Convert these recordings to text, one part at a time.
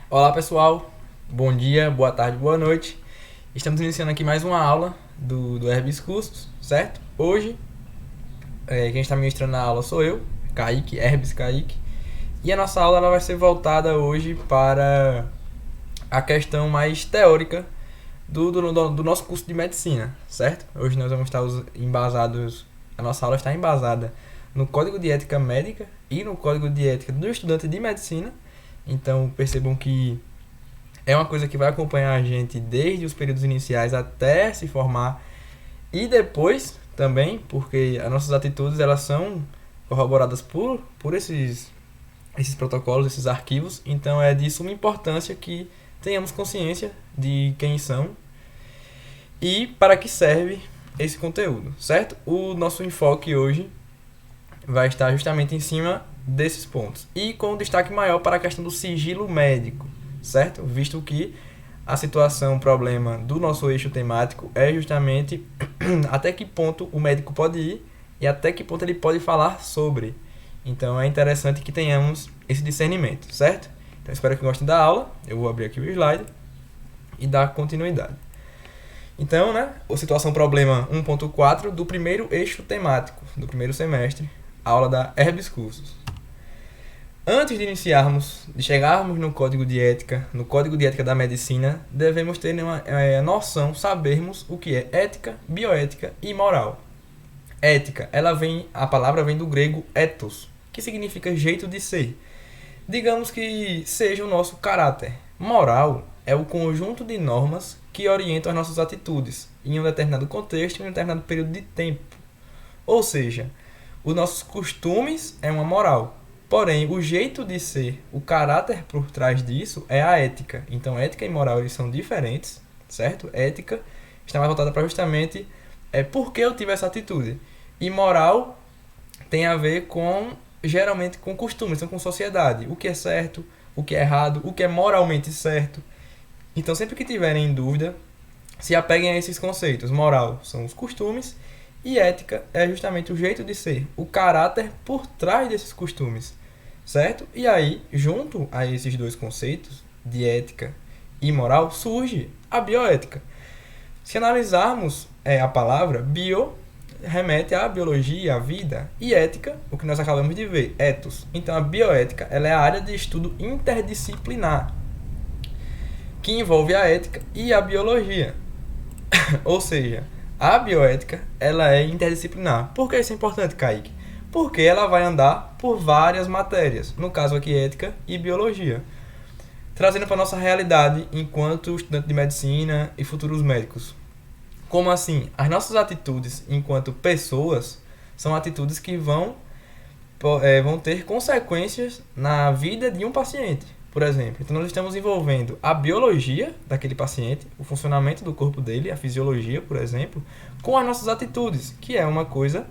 Olá pessoal, bom dia, boa tarde, boa noite. Estamos iniciando aqui mais uma aula do Herbis Cursos, certo? Hoje, quem está ministrando a aula sou eu, Kaique, Herbis Kaique. E a nossa aula ela vai ser voltada hoje para a questão mais teórica do nosso curso de medicina, certo? Hoje nós vamos estar embasados, a nossa aula está embasada no Código de Ética Médica e no Código de Ética do Estudante de Medicina. Então percebam que é uma coisa que vai acompanhar a gente desde os períodos iniciais até se formar e depois também, porque as nossas atitudes elas são corroboradas por esses protocolos, esses arquivos. Então é de suma importância que tenhamos consciência de quem são e para que serve esse conteúdo, certo? O nosso enfoque hoje vai estar justamente em cima desses pontos e com um destaque maior para a questão do sigilo médico, certo? Visto que a situação, o problema do nosso eixo temático é justamente até que ponto o médico pode ir e até que ponto ele pode falar sobre. Então é interessante que tenhamos esse discernimento, certo? Então espero que gostem da aula. Eu vou abrir aqui o slide e dar continuidade. Então, né, a situação problema 1.4 do primeiro eixo temático do primeiro semestre, aula da Herbis Cursos. Antes de chegarmos no Código de Ética, no Código de Ética da Medicina, devemos ter uma noção, sabermos o que é ética, bioética e moral. Ética, a palavra vem do grego ethos, que significa jeito de ser. Digamos que seja o nosso caráter. Moral é o conjunto de normas que orientam as nossas atitudes em um determinado contexto, em um determinado período de tempo. Ou seja, os nossos costumes é uma moral. Porém, o jeito de ser, o caráter por trás disso é a ética. Então, ética e moral eles são diferentes, certo? Ética está mais voltada para justamente por que eu tive essa atitude. E moral tem a ver geralmente, com costumes, então com sociedade. O que é certo, o que é errado, o que é moralmente certo. Então, sempre que tiverem dúvida, se apeguem a esses conceitos. Moral são os costumes e ética é justamente o jeito de ser, o caráter por trás desses costumes, certo? E aí, junto a esses dois conceitos, de ética e moral, surge a bioética. Se analisarmos a palavra bio, remete à biologia, à vida, e ética, o que nós acabamos de ver, ethos. Então, a bioética ela é a área de estudo interdisciplinar, que envolve a ética e a biologia. Ou seja, a bioética ela é interdisciplinar. Por que isso é importante, Kaique? Porque ela vai andar por várias matérias, no caso aqui ética e biologia, trazendo para a nossa realidade enquanto estudante de medicina e futuros médicos. Como assim? As nossas atitudes enquanto pessoas são atitudes que vão ter consequências na vida de um paciente, por exemplo. Então nós estamos envolvendo a biologia daquele paciente, o funcionamento do corpo dele, a fisiologia, por exemplo, com as nossas atitudes, que é uma coisa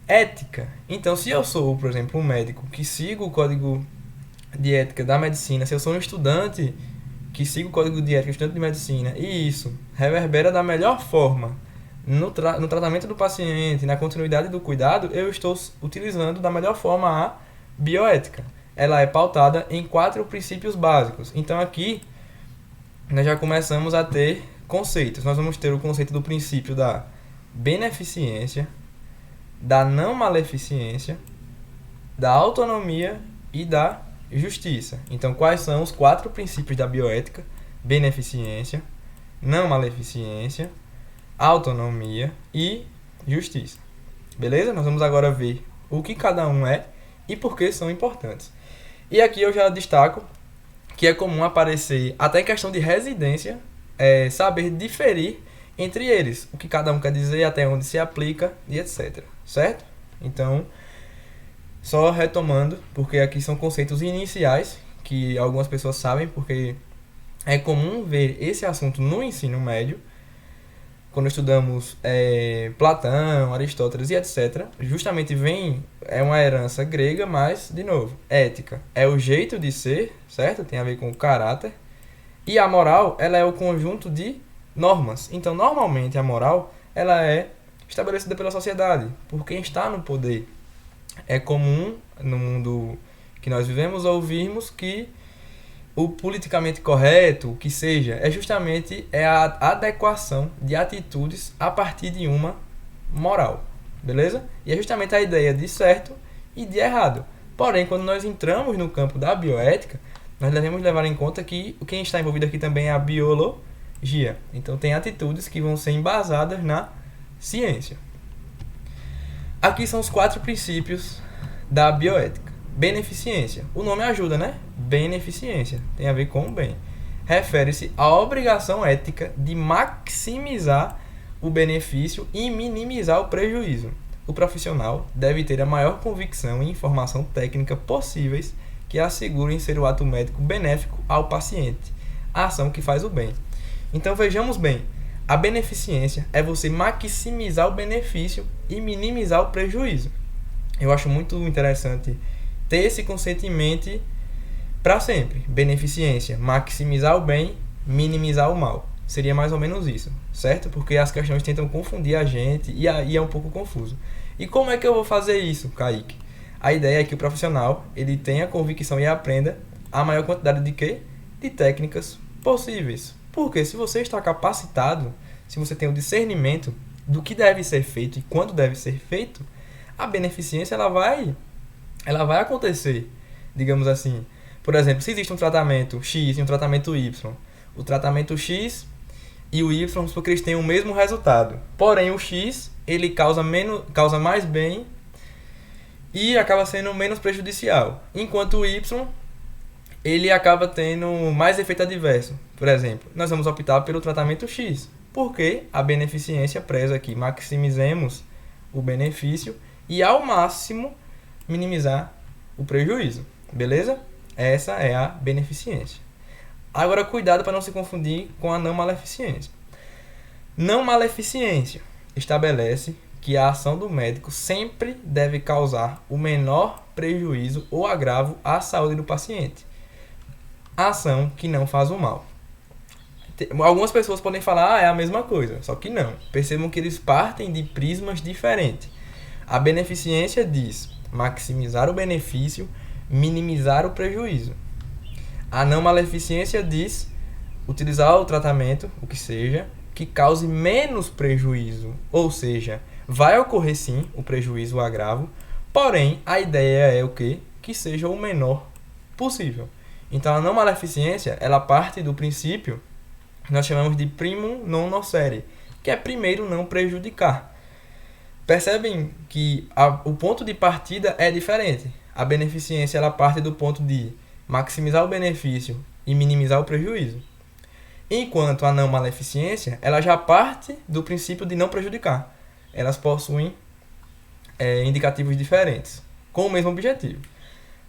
ética. Então se eu sou, por exemplo, um médico que sigo o código de ética da medicina, se eu sou um estudante que sigo o código de ética, estudante de medicina, e isso reverbera da melhor forma no tratamento do paciente, na continuidade do cuidado, eu estou utilizando da melhor forma a bioética. Ela é pautada em 4 princípios básicos. Então aqui nós já começamos a ter conceitos. Nós vamos ter o conceito do princípio da beneficência, da não maleficência, da autonomia e da justiça. Então, quais são os 4 princípios da bioética? Beneficência, não maleficência, autonomia e justiça. Beleza? Nós vamos agora ver o que cada um é e por que são importantes. E aqui eu já destaco que é comum aparecer, até em questão de residência, saber diferir entre eles, o que cada um quer dizer, até onde se aplica e etc. Certo? Então, só retomando, porque aqui são conceitos iniciais, que algumas pessoas sabem, porque é comum ver esse assunto no ensino médio, quando estudamos Platão, Aristóteles e etc. Justamente é uma herança grega, mas, de novo, ética é o jeito de ser, certo? Tem a ver com o caráter. E a moral, ela é o conjunto de normas. Então, normalmente, a moral, ela é estabelecida pela sociedade, por quem está no poder. É comum, no mundo que nós vivemos, ouvirmos que O politicamente correto, o que seja, é justamente a adequação de atitudes a partir de uma moral, beleza? E é justamente a ideia de certo e de errado. Porém, quando nós entramos no campo da bioética, nós devemos levar em conta que quem está envolvido aqui também é a biologia. Então, tem atitudes que vão ser embasadas na ciência. Aqui são os 4 princípios da bioética. Beneficência. O nome ajuda, né? Beneficência. Tem a ver com o bem. Refere-se à obrigação ética de maximizar o benefício e minimizar o prejuízo. O profissional deve ter a maior convicção e informação técnica possíveis que assegurem ser o ato médico benéfico ao paciente, a ação que faz o bem. Então vejamos bem, a beneficência é você maximizar o benefício e minimizar o prejuízo. Eu acho muito interessante ter esse conceito em mente para sempre. Beneficência, maximizar o bem, minimizar o mal. Seria mais ou menos isso, certo? Porque as questões tentam confundir a gente e aí é um pouco confuso. E como é que eu vou fazer isso, Kaique? A ideia é que o profissional ele tenha convicção e aprenda a maior quantidade de quê? De técnicas possíveis. Porque se você está capacitado, se você tem o discernimento do que deve ser feito e quando deve ser feito, a beneficência ela vai acontecer, digamos assim. Por exemplo, se existe um tratamento X e um tratamento Y, o tratamento X e o Y, vamos supor que eles têm o mesmo resultado. Porém, o X ele causa mais bem e acaba sendo menos prejudicial, enquanto o Y ele acaba tendo mais efeito adverso. Por exemplo, nós vamos optar pelo tratamento X, porque a beneficência preza que maximizemos o benefício e ao máximo minimizar o prejuízo, beleza? Essa é a beneficência. Agora, cuidado para não se confundir com a não maleficência. Não maleficência estabelece que a ação do médico sempre deve causar o menor prejuízo ou agravo à saúde do paciente. A ação que não faz o mal. Algumas pessoas podem falar, é a mesma coisa, só que não. Percebam que eles partem de prismas diferentes. A beneficência diz maximizar o benefício, minimizar o prejuízo. A não maleficência diz utilizar o tratamento, o que seja, que cause menos prejuízo, ou seja, vai ocorrer sim o prejuízo, o agravo, porém a ideia é o quê? Que seja o menor possível. Então a não maleficência, ela parte do princípio que nós chamamos de primum non nocere, que é primeiro não prejudicar. Percebem que o ponto de partida é diferente. A beneficência ela parte do ponto de maximizar o benefício e minimizar o prejuízo. Enquanto a não maleficência, ela já parte do princípio de não prejudicar. Elas possuem indicativos diferentes, com o mesmo objetivo.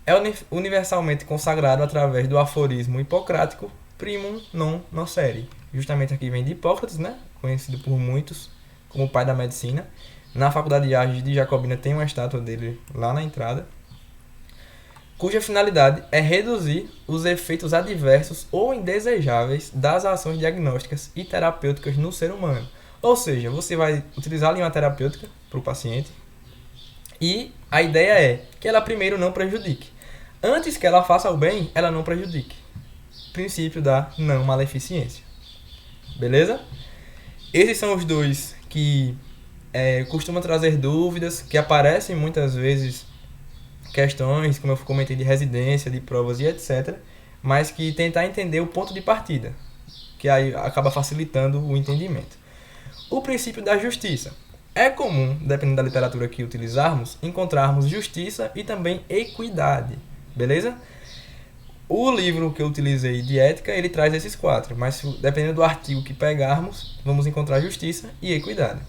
É universalmente consagrado através do aforismo hipocrático primum non nocere. Justamente aqui vem de Hipócrates, né? Conhecido por muitos como o pai da medicina. Na Faculdade de Artes de Jacobina tem uma estátua dele lá na entrada, cuja finalidade é reduzir os efeitos adversos ou indesejáveis das ações diagnósticas e terapêuticas no ser humano. Ou seja, você vai utilizar a linha terapêutica para o paciente e a ideia é que ela primeiro não prejudique. Antes que ela faça o bem, ela não prejudique. Princípio da não maleficência. Beleza? Esses são os dois que costumam trazer dúvidas, que aparecem muitas vezes questões, como eu comentei, de residência, de provas e etc. Mas que tentar entender o ponto de partida, que aí acaba facilitando o entendimento. O princípio da justiça. É comum, dependendo da literatura que utilizarmos, encontrarmos justiça e também equidade. Beleza? O livro que eu utilizei de ética, ele traz esses 4, mas dependendo do artigo que pegarmos, vamos encontrar justiça e equidade.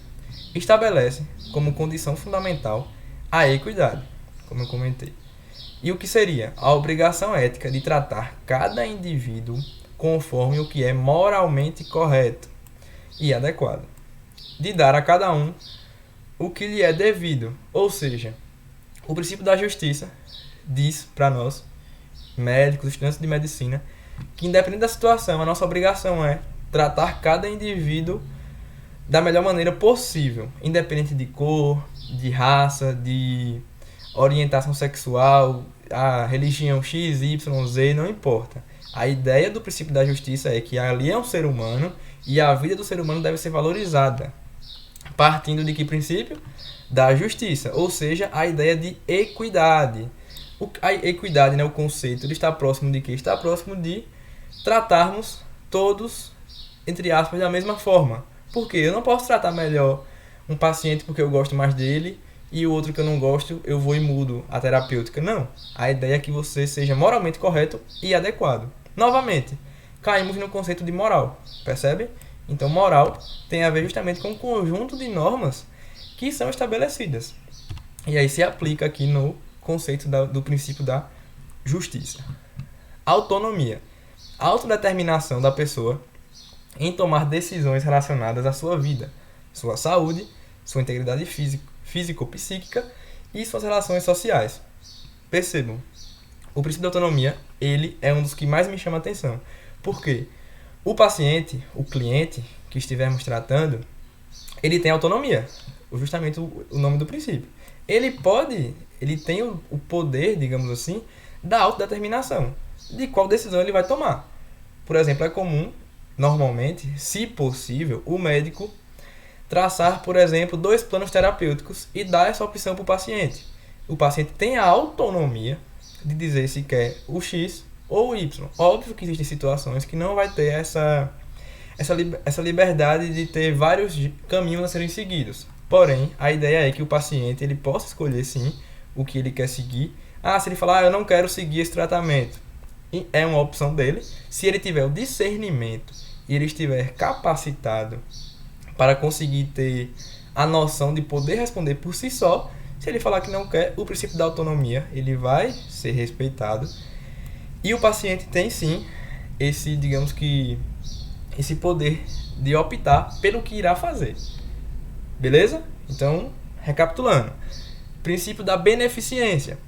Estabelece como condição fundamental a equidade, como eu comentei. E o que seria? A obrigação ética de tratar cada indivíduo conforme o que é moralmente correto e adequado. De dar a cada um o que lhe é devido. Ou seja, o princípio da justiça diz para nós, médicos, estudantes de medicina, que independente da situação, a nossa obrigação é tratar cada indivíduo da melhor maneira possível, independente de cor, de raça, de orientação sexual, a religião X, Y, Z, não importa. A ideia do princípio da justiça é que ali é um ser humano e a vida do ser humano deve ser valorizada. Partindo de que princípio? Da justiça, ou seja, a ideia de equidade. A equidade, né, o conceito, ele está próximo de quê? Está próximo de tratarmos todos, entre aspas, da mesma forma. Por quê? Eu não posso tratar melhor um paciente porque eu gosto mais dele e o outro que eu não gosto, eu vou e mudo a terapêutica. Não. A ideia é que você seja moralmente correto e adequado. Novamente, caímos no conceito de moral, percebe? Então, moral tem a ver justamente com um conjunto de normas que são estabelecidas. E aí se aplica aqui no conceito do princípio da justiça. Autonomia. A autodeterminação da pessoa em tomar decisões relacionadas à sua vida, sua saúde, sua integridade físico-psíquica e suas relações sociais. Percebam, o princípio da autonomia, ele é um dos que mais me chama a atenção. Por quê? O paciente, o cliente que estivermos tratando, ele tem autonomia, justamente o nome do princípio. Ele tem o poder, digamos assim, da autodeterminação, de qual decisão ele vai tomar. Por exemplo, é comum, normalmente, se possível, o médico traçar, por exemplo, 2 planos terapêuticos e dar essa opção para o paciente. O paciente tem a autonomia de dizer se quer o X ou o Y. Óbvio que existem situações que não vai ter essa liberdade de ter vários caminhos a serem seguidos. Porém, a ideia é que o paciente ele possa escolher sim o que ele quer seguir. Se ele falar, eu não quero seguir esse tratamento, é uma opção dele. Se ele tiver o discernimento e ele estiver capacitado para conseguir ter a noção de poder responder por si só, se ele falar que não quer, o princípio da autonomia ele vai ser respeitado. E o paciente tem sim esse, digamos que, esse poder de optar pelo que irá fazer. Beleza? Então, recapitulando. Princípio da beneficência.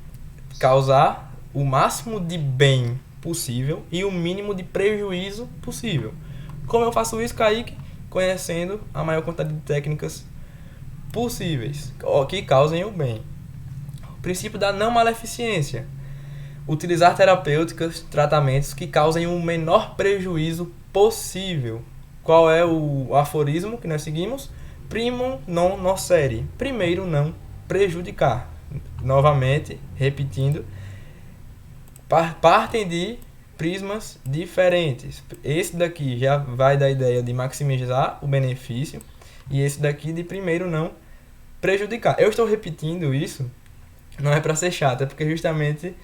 Causar o máximo de bem possível e o mínimo de prejuízo possível. Como eu faço isso, Kaique? Conhecendo a maior quantidade de técnicas possíveis que causem o bem. Princípio da não maleficência. Utilizar terapêuticas, tratamentos que causem o menor prejuízo possível. Qual é o aforismo que nós seguimos? Primum non nocere. Primeiro, não prejudicar. Novamente, repetindo, partem de prismas diferentes. Esse daqui já vai da ideia de maximizar o benefício e esse daqui de primeiro não prejudicar. Eu estou repetindo isso, não é para ser chato, é porque justamente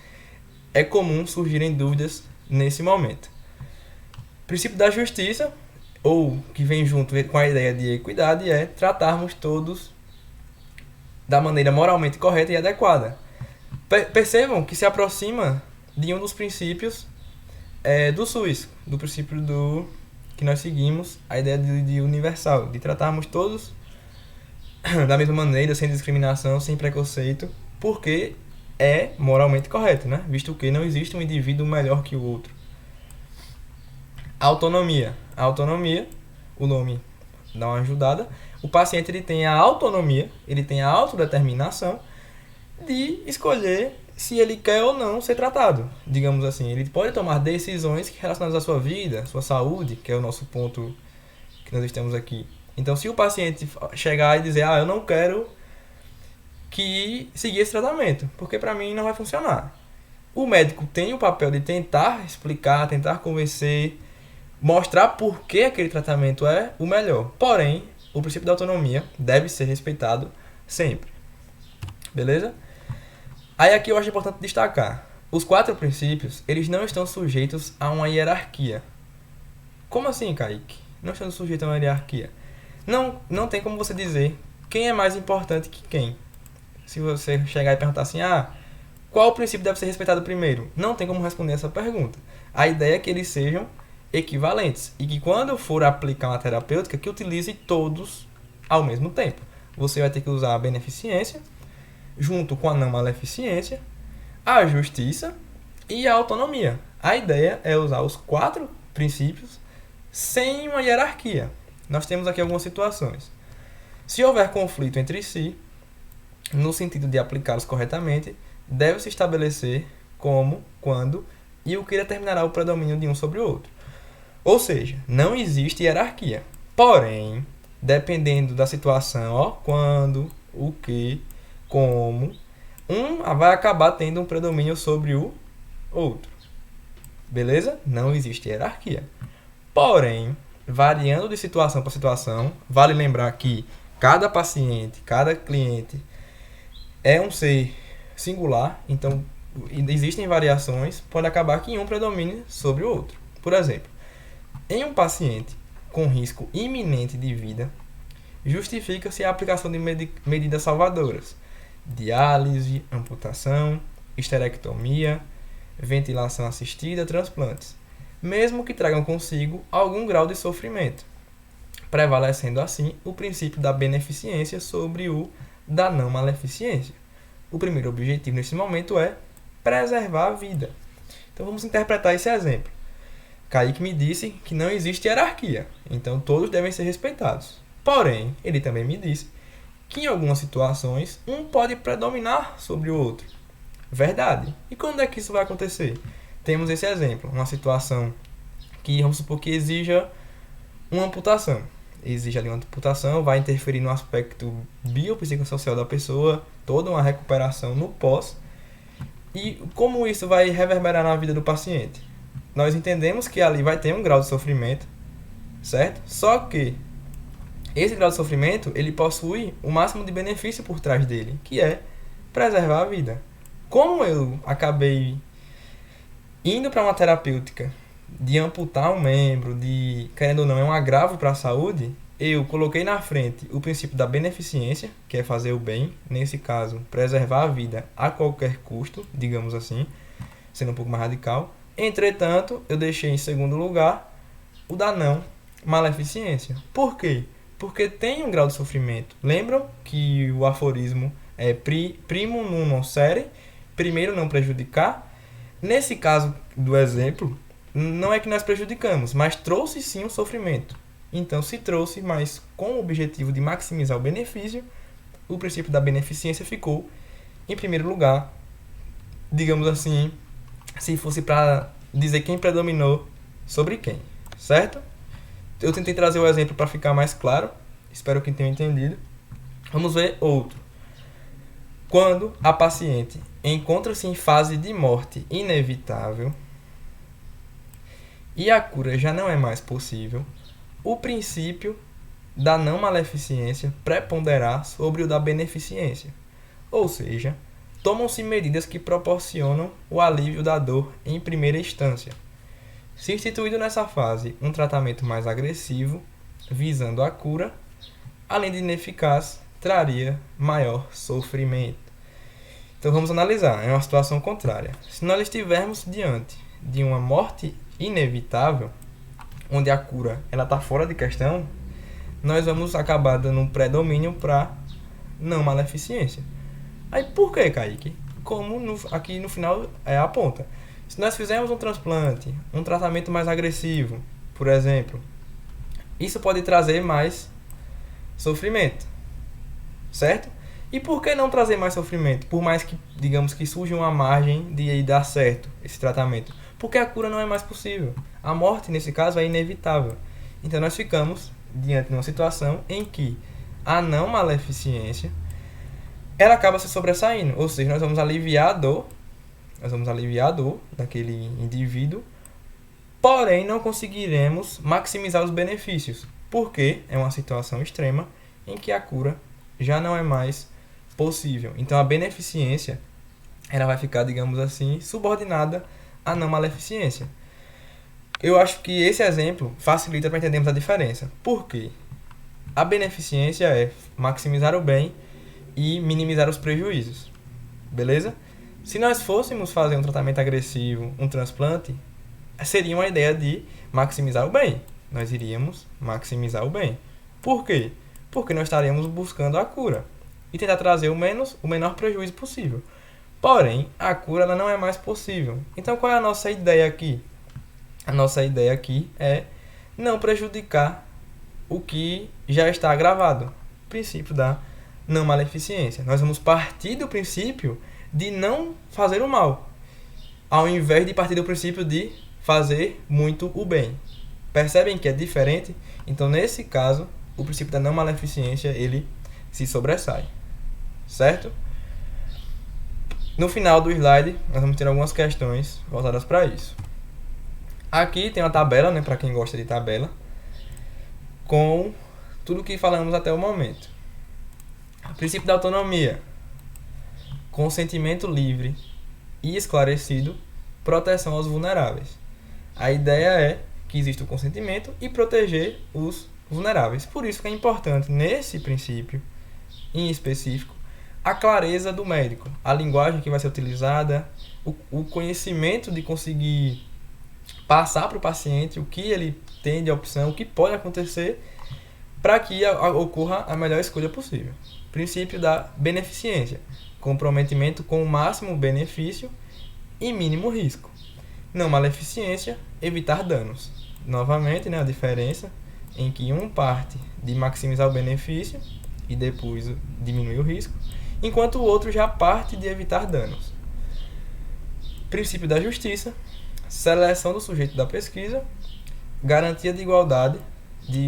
é comum surgirem dúvidas nesse momento. Princípio da justiça, ou que vem junto com a ideia de equidade, é tratarmos todos da maneira moralmente correta e adequada. Percebam que se aproxima de um dos princípios do SUS, do princípio que nós seguimos, a ideia de universal, de tratarmos todos da mesma maneira, sem discriminação, sem preconceito, porque é moralmente correto, né? Visto que não existe um indivíduo melhor que o outro. Autonomia. A autonomia, o nome dá uma ajudada. O paciente ele tem a autonomia, ele tem a autodeterminação de escolher se ele quer ou não ser tratado. Digamos assim, ele pode tomar decisões relacionadas à sua vida, sua saúde, que é o nosso ponto que nós estamos aqui. Então, se o paciente chegar e dizer, eu não quero seguir esse tratamento, porque para mim não vai funcionar. O médico tem o papel de tentar explicar, tentar convencer, mostrar por que aquele tratamento é o melhor. Porém, o princípio da autonomia deve ser respeitado sempre. Beleza? Aí aqui eu acho importante destacar. Os 4 princípios, eles não estão sujeitos a uma hierarquia. Como assim, Kaique? Não estão sujeitos a uma hierarquia. Não tem como você dizer quem é mais importante que quem. Se você chegar e perguntar assim, qual princípio deve ser respeitado primeiro? Não tem como responder essa pergunta. A ideia é que eles sejam equivalentes e que quando for aplicar uma terapêutica, que utilize todos ao mesmo tempo. Você vai ter que usar a beneficência, junto com a não maleficência, a justiça e a autonomia. A ideia é usar os 4 princípios sem uma hierarquia. Nós temos aqui algumas situações. Se houver conflito entre si, no sentido de aplicá-los corretamente, deve-se estabelecer como, quando e o que determinará o predomínio de um sobre o outro. Ou seja, não existe hierarquia. Porém, dependendo da situação, quando, o que, como, um vai acabar tendo um predomínio sobre o outro. Beleza? Não existe hierarquia. Porém, variando de situação para situação, vale lembrar que cada paciente, cada cliente é um ser singular, então existem variações, pode acabar que um predomine sobre o outro. Por exemplo, em um paciente com risco iminente de vida, justifica-se a aplicação de medidas salvadoras: diálise, amputação, esterectomia, ventilação assistida, transplantes, mesmo que tragam consigo algum grau de sofrimento, prevalecendo assim o princípio da beneficência sobre o da não maleficência. O primeiro objetivo nesse momento é preservar a vida. Então vamos interpretar esse exemplo. Kaique me disse que não existe hierarquia, então todos devem ser respeitados. Porém, ele também me disse que em algumas situações um pode predominar sobre o outro. Verdade. E quando é que isso vai acontecer? Temos esse exemplo, uma situação que vamos supor que exija uma amputação. Exige ali uma amputação, vai interferir no aspecto biopsicossocial da pessoa, toda uma recuperação no pós. E como isso vai reverberar na vida do paciente? Nós entendemos que ali vai ter um grau de sofrimento, certo? Só que esse grau de sofrimento, ele possui o máximo de benefício por trás dele, que é preservar a vida. Como eu acabei indo para uma terapêutica de amputar um membro, querendo ou não, é um agravo para a saúde, eu coloquei na frente o princípio da beneficência, que é fazer o bem, nesse caso, preservar a vida a qualquer custo, digamos assim, sendo um pouco mais radical. Entretanto, eu deixei em segundo lugar o da não maleficência. Por quê? Porque tem um grau de sofrimento. Lembram que o aforismo é primum non nocere, primeiro não prejudicar? Nesse caso do exemplo, não é que nós prejudicamos, mas trouxe sim um sofrimento. Então, se trouxe, mas com o objetivo de maximizar o benefício, o princípio da beneficência ficou em primeiro lugar. Digamos assim, se fosse para dizer quem predominou sobre quem, certo? Eu tentei trazer o exemplo para ficar mais claro, espero que tenham entendido. Vamos ver outro. Quando a paciente encontra-se em fase de morte inevitável e a cura já não é mais possível, o princípio da não maleficência preponderar sobre o da beneficência. Ou seja, tomam-se medidas que proporcionam o alívio da dor em primeira instância. Se instituído nessa fase um tratamento mais agressivo, visando a cura, além de ineficaz, traria maior sofrimento. Então vamos analisar, é uma situação contrária. Se nós estivermos diante de uma morte inevitável, onde a cura está fora de questão, nós vamos acabar dando um predomínio para não maleficência. Aí por que, Kaique? Como aqui no final aponta. Se nós fizermos um transplante, um tratamento mais agressivo, por exemplo, isso pode trazer mais sofrimento, certo? E por que não trazer mais sofrimento? Por mais que, digamos, que surja uma margem de dar certo esse tratamento. Porque a cura não é mais possível. A morte, nesse caso, é inevitável. Então nós ficamos diante de uma situação em que a não maleficência ela acaba se sobressaindo. Ou seja, nós vamos aliviar a dor daquele indivíduo, porém não conseguiremos maximizar os benefícios, porque é uma situação extrema em que a cura já não é mais possível. Então a beneficência ela vai ficar, digamos assim, subordinada à não maleficência. Eu acho que esse exemplo facilita para entendermos a diferença. Por quê? A beneficência é maximizar o bem e minimizar os prejuízos. Beleza? Se nós fôssemos fazer um tratamento agressivo, um transplante, seria uma ideia de maximizar o bem. Nós iríamos maximizar o bem. Por quê? Porque nós estaríamos buscando a cura e tentar trazer o menor prejuízo possível. Porém, a cura ela não é mais possível. Então, qual é a nossa ideia aqui? A nossa ideia aqui é não prejudicar o que já está agravado. O princípio da não maleficência. Nós vamos partir do princípio de não fazer o mal, ao invés de partir do princípio de fazer muito o bem. Percebem que é diferente? Então, nesse caso, o princípio da não maleficência, ele se sobressai. Certo? No final do slide, nós vamos ter algumas questões voltadas para isso. Aqui tem uma tabela, né, para quem gosta de tabela, com tudo que falamos até o momento. O princípio da autonomia, consentimento livre e esclarecido, proteção aos vulneráveis. A ideia é que existe o consentimento e proteger os vulneráveis. Por isso que é importante, nesse princípio em específico, a clareza do médico, a linguagem que vai ser utilizada, o conhecimento de conseguir passar para o paciente o que ele tem de opção, o que pode acontecer, para que ocorra a melhor escolha possível. Princípio da beneficência, comprometimento com o máximo benefício e mínimo risco. Não maleficência, evitar danos. Novamente, né, a diferença em que um parte de maximizar o benefício e depois diminuir o risco, enquanto o outro já parte de evitar danos. Princípio da justiça, seleção do sujeito da pesquisa, garantia de igualdade,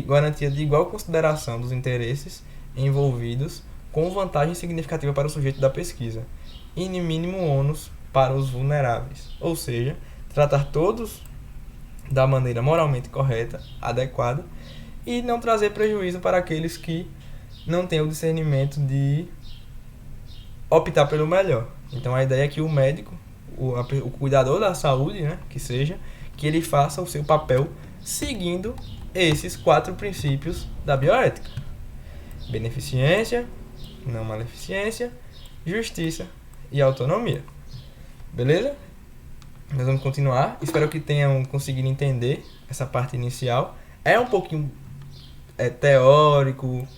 garantia de igual consideração dos interesses envolvidos com vantagem significativa para o sujeito da pesquisa e mínimo ônus para os vulneráveis, ou seja, tratar todos da maneira moralmente correta, adequada, e não trazer prejuízo para aqueles que não têm o discernimento de optar pelo melhor. Então a ideia é que o médico, o cuidador da saúde, né, que ele faça o seu papel seguindo esses 4 princípios da bioética: beneficência, não maleficência, justiça e autonomia. Beleza? Nós vamos continuar. Espero que tenham conseguido entender essa parte inicial. É um pouquinho teórico,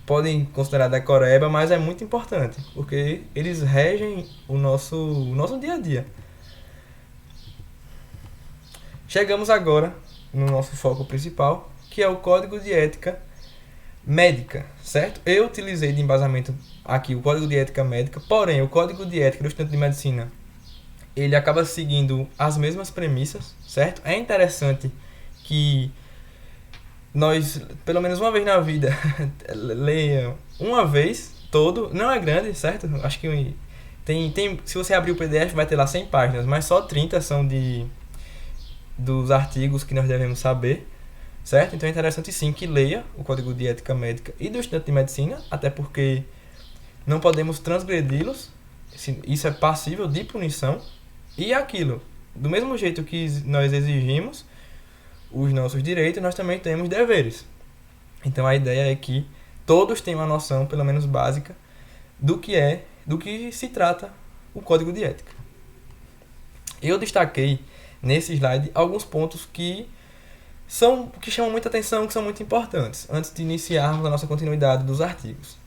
podem considerar decoreba, mas é muito importante, porque eles regem o nosso dia a dia. Chegamos agora no nosso foco principal, que é o Código de Ética Médica, certo? Eu utilizei de embasamento aqui o Código de Ética Médica, porém o Código de Ética do estudante de medicina, ele acaba seguindo as mesmas premissas, certo? É interessante que nós, pelo menos uma vez na vida, leia uma vez todo. Não é grande, certo? Acho que se você abrir o PDF vai ter lá 100 páginas, mas só 30 são dos artigos que nós devemos saber, certo? Então é interessante sim que leia o Código de Ética Médica e do estudante de medicina, até porque não podemos transgredi-los, isso é passível de punição. E aquilo, do mesmo jeito que nós exigimos os nossos direitos, nós também temos deveres. Então a ideia é que todos tenham uma noção, pelo menos básica, do que se trata o Código de Ética. Eu destaquei nesse slide alguns pontos que chamam muita atenção, que são muito importantes, antes de iniciarmos a nossa continuidade dos artigos.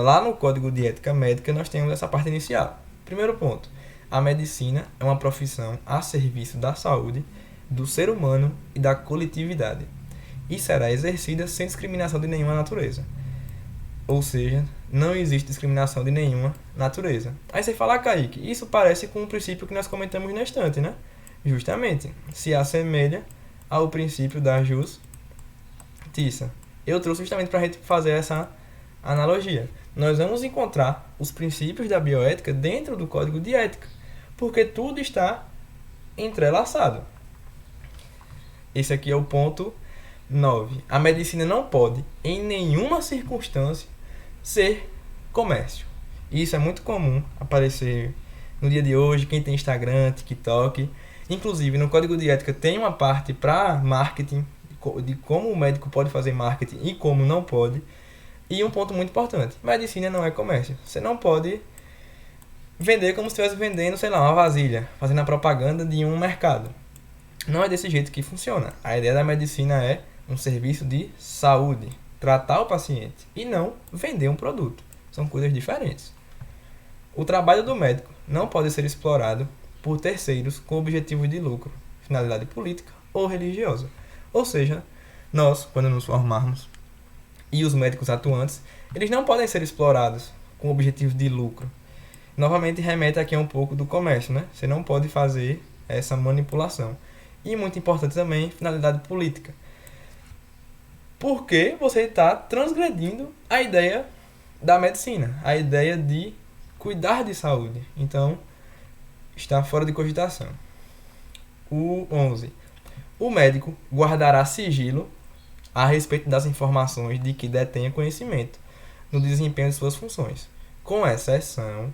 Lá no Código de Ética Médica nós temos essa parte inicial. Primeiro ponto: a medicina é uma profissão a serviço da saúde, do ser humano e da coletividade, e será exercida sem discriminação de nenhuma natureza. Ou seja, não existe discriminação de nenhuma natureza. Aí você fala, Kaique, isso parece com o princípio que nós comentamos na estante, né? Justamente, se assemelha ao princípio da justiça. Eu trouxe justamente para a gente fazer essa analogia. Nós vamos encontrar os princípios da bioética dentro do Código de Ética, porque tudo está entrelaçado. Esse aqui é o ponto 9. A medicina não pode, em nenhuma circunstância, ser comércio. Isso é muito comum aparecer no dia de hoje, quem tem Instagram, TikTok. Inclusive, no Código de Ética tem uma parte para marketing, de como o médico pode fazer marketing e como não pode. E um ponto muito importante: medicina não é comércio. Você não pode vender como se estivesse vendendo, sei lá, uma vasilha, fazendo a propaganda de um mercado. Não é desse jeito que funciona. A ideia da medicina é um serviço de saúde, tratar o paciente e não vender um produto. São coisas diferentes. O trabalho do médico não pode ser explorado por terceiros com objetivo de lucro, finalidade política ou religiosa. Ou seja, nós, quando nos formarmos e os médicos atuantes, eles não podem ser explorados com objetivos de lucro. Novamente remete aqui a um pouco do comércio, né? Você não pode fazer essa manipulação. E muito importante também, finalidade política. Porque você está transgredindo a ideia da medicina, a ideia de cuidar de saúde. Então, está fora de cogitação. O 11. O médico guardará sigilo a respeito das informações de que detenha conhecimento no desempenho de suas funções, com exceção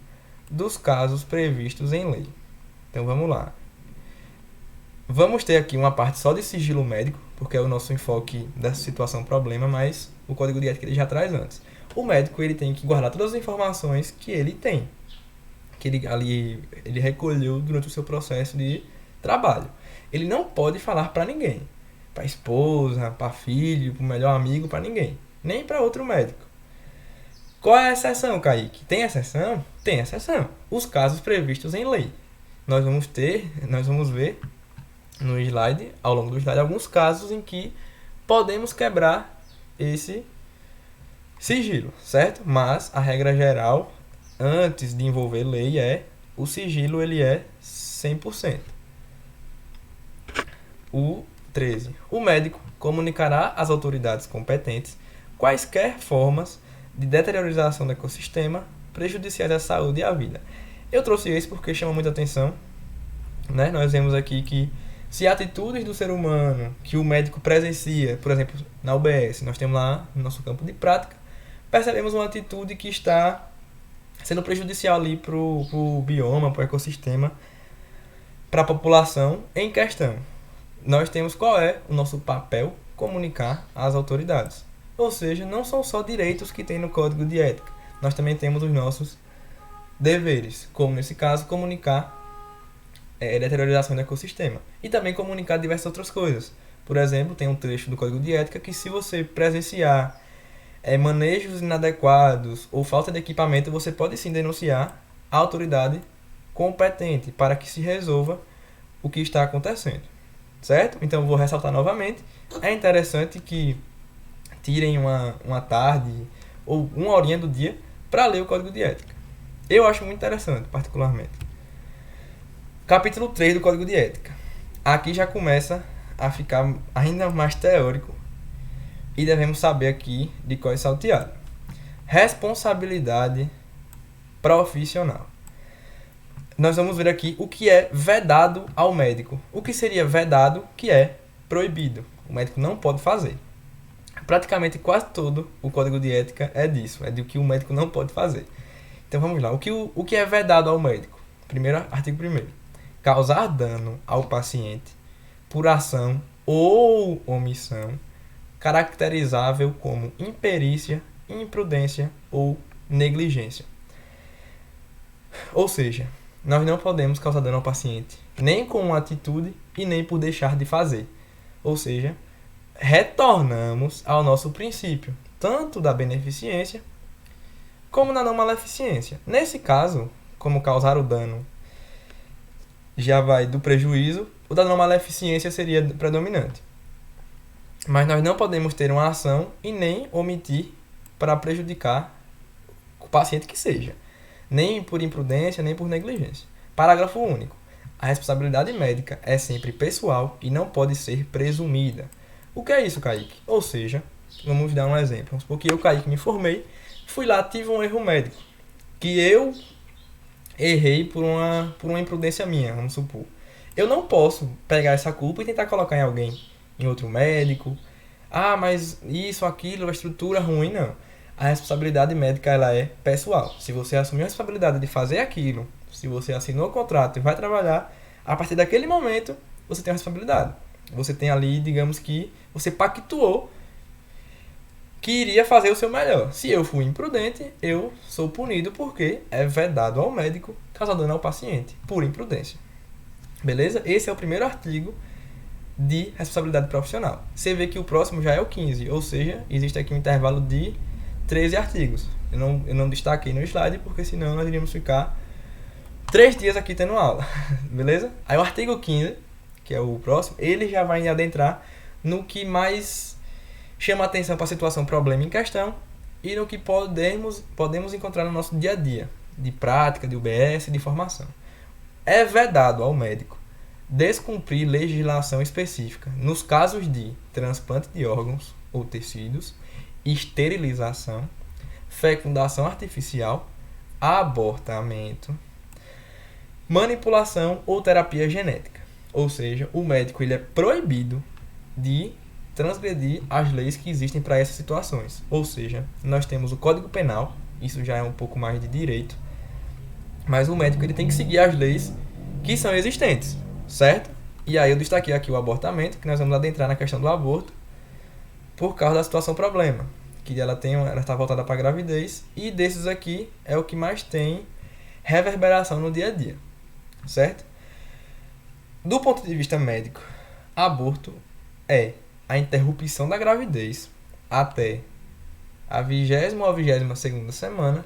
dos casos previstos em lei. Então, vamos lá. Vamos ter aqui uma parte só de sigilo médico, porque é o nosso enfoque dessa situação problema, mas o código de ética ele já traz antes. O médico ele tem que guardar todas as informações que ele tem, que ele recolheu durante o seu processo de trabalho. Ele não pode falar para ninguém, para esposa, para filho, para o melhor amigo, para ninguém, nem para outro médico. Qual é a exceção, Kaique? Tem exceção? Tem exceção. Os casos previstos em lei. Nós vamos ver no slide, ao longo do slide, alguns casos em que podemos quebrar esse sigilo, certo? Mas a regra geral, antes de envolver lei, o sigilo ele é 100%. O 13. O médico comunicará às autoridades competentes quaisquer formas de deteriorização do ecossistema prejudiciais à saúde e à vida. Eu trouxe esse porque chama muita atenção, né? Nós vemos aqui que se atitudes do ser humano que o médico presencia, por exemplo, na UBS, nós temos lá no nosso campo de prática, percebemos uma atitude que está sendo prejudicial ali para o bioma, para o ecossistema, para a população em questão. Nós temos qual é o nosso papel? Comunicar às autoridades. Ou seja, não são só direitos que tem no Código de Ética, nós também temos os nossos deveres, como nesse caso, comunicar deteriorização do ecossistema. E também comunicar diversas outras coisas. Por exemplo, tem um trecho do Código de Ética que se você presenciar manejos inadequados ou falta de equipamento, você pode sim denunciar a autoridade competente para que se resolva o que está acontecendo. Certo? Então, vou ressaltar novamente. É interessante que tirem uma tarde ou uma horinha do dia para ler o Código de Ética. Eu acho muito interessante, particularmente. Capítulo 3 do Código de Ética. Aqui já começa a ficar ainda mais teórico e devemos saber aqui de qual é salteado. Responsabilidade profissional. Nós vamos ver aqui o que é vedado ao médico. O que seria vedado, que é proibido. O médico não pode fazer. Praticamente quase todo o Código de Ética é disso, é do que o médico não pode fazer. Então vamos lá. O que é vedado ao médico? Artigo 1º. Causar dano ao paciente por ação ou omissão caracterizável como imperícia, imprudência ou negligência. Ou seja, nós não podemos causar dano ao paciente, nem com uma atitude e nem por deixar de fazer. Ou seja, retornamos ao nosso princípio, tanto da beneficência como da não maleficência. Nesse caso, como causar o dano já vai do prejuízo, o da não maleficência seria predominante. Mas nós não podemos ter uma ação e nem omitir para prejudicar o paciente que seja. Nem por imprudência, nem por negligência. Parágrafo único. A responsabilidade médica é sempre pessoal e não pode ser presumida. O que é isso, Kaique? Ou seja, vamos dar um exemplo. Vamos supor que eu, Kaique, me formei, fui lá, tive um erro médico, que eu errei por uma imprudência minha, vamos supor. Eu não posso pegar essa culpa e tentar colocar em alguém, em outro médico. Ah, mas isso, aquilo, a estrutura ruim, não. A responsabilidade médica ela é pessoal. Se você assumiu a responsabilidade de fazer aquilo, se você assinou o contrato e vai trabalhar, a partir daquele momento você tem a responsabilidade. Você tem ali, digamos que você pactuou que iria fazer o seu melhor. Se eu fui imprudente, eu sou punido porque é vedado ao médico causar dano ao paciente por imprudência. Beleza? Esse é o primeiro artigo de responsabilidade profissional. Você vê que o próximo já é o 15, ou seja, existe aqui um intervalo de 13 artigos. Eu não destaquei no slide, porque senão nós iríamos ficar 3 dias aqui tendo aula. Beleza? Aí o artigo 15, que é o próximo, ele já vai adentrar no que mais chama atenção para a situação problema em questão e no que podemos encontrar no nosso dia a dia, de prática, de UBS, de formação. É vedado ao médico descumprir legislação específica nos casos de transplante de órgãos ou tecidos, esterilização, fecundação artificial, abortamento, manipulação ou terapia genética. Ou seja, o médico ele é proibido de transgredir as leis que existem para essas situações. Ou seja, nós temos o Código Penal, isso já é um pouco mais de direito, mas o médico ele tem que seguir as leis que são existentes, certo? E aí eu destaquei aqui o abortamento, que nós vamos adentrar na questão do aborto, por causa da situação problema, que ela está voltada para a gravidez, e desses aqui é o que mais tem reverberação no dia a dia, certo? Do ponto de vista médico, aborto é a interrupção da gravidez até a 20ª ou 22ª semana,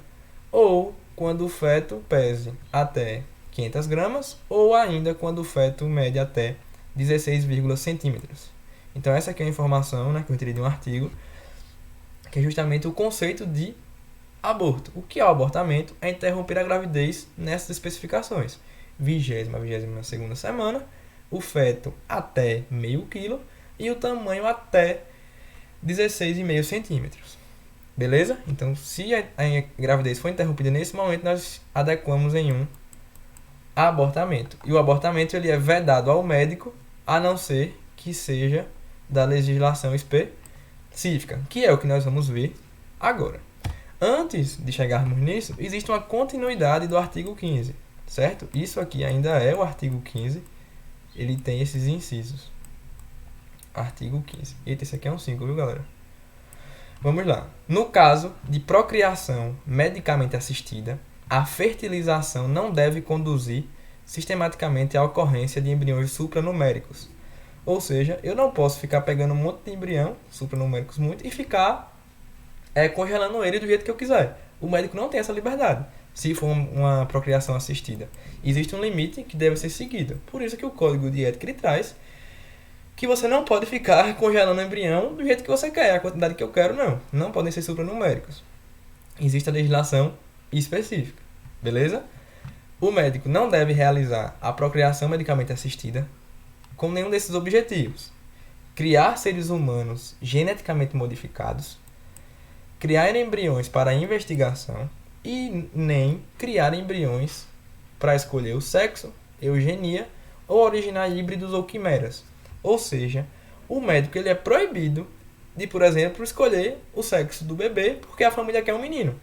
ou quando o feto pese até 500 gramas, ou ainda quando o feto mede até 16, centímetros. Então essa aqui é a informação, né, que eu tirei de um artigo, que é justamente o conceito de aborto. O que é o abortamento? É interromper a gravidez nessas especificações. 20ª, 22ª semana, o feto até meio quilo e o tamanho até 16,5 centímetros. Beleza? Então, se a gravidez for interrompida nesse momento, nós adequamos em um abortamento. E o abortamento ele é vedado ao médico, a não ser que seja da legislação específica, que é o que nós vamos ver agora. Antes de chegarmos nisso, existe uma continuidade do artigo 15, certo? Isso aqui ainda é o artigo 15, ele tem esses incisos. Artigo 15. Eita, esse aqui é um 5, viu, galera? Vamos lá. No caso de procriação medicamente assistida, a fertilização não deve conduzir sistematicamente à ocorrência de embriões supranuméricos. Ou seja, eu não posso ficar pegando um monte de embrião, supranuméricos muito, e ficar congelando ele do jeito que eu quiser. O médico não tem essa liberdade, se for uma procriação assistida. Existe um limite que deve ser seguido. Por isso que o Código de Ética ele traz que você não pode ficar congelando o embrião do jeito que você quer, a quantidade que eu quero, não. Não podem ser supranuméricos. Existe a legislação específica, beleza? O médico não deve realizar a procriação medicamente assistida com nenhum desses objetivos. Criar seres humanos geneticamente modificados, criar embriões para investigação e nem criar embriões para escolher o sexo, eugenia ou originar híbridos ou quimeras. Ou seja, o médico ele é proibido de, por exemplo, escolher o sexo do bebê porque a família quer um menino.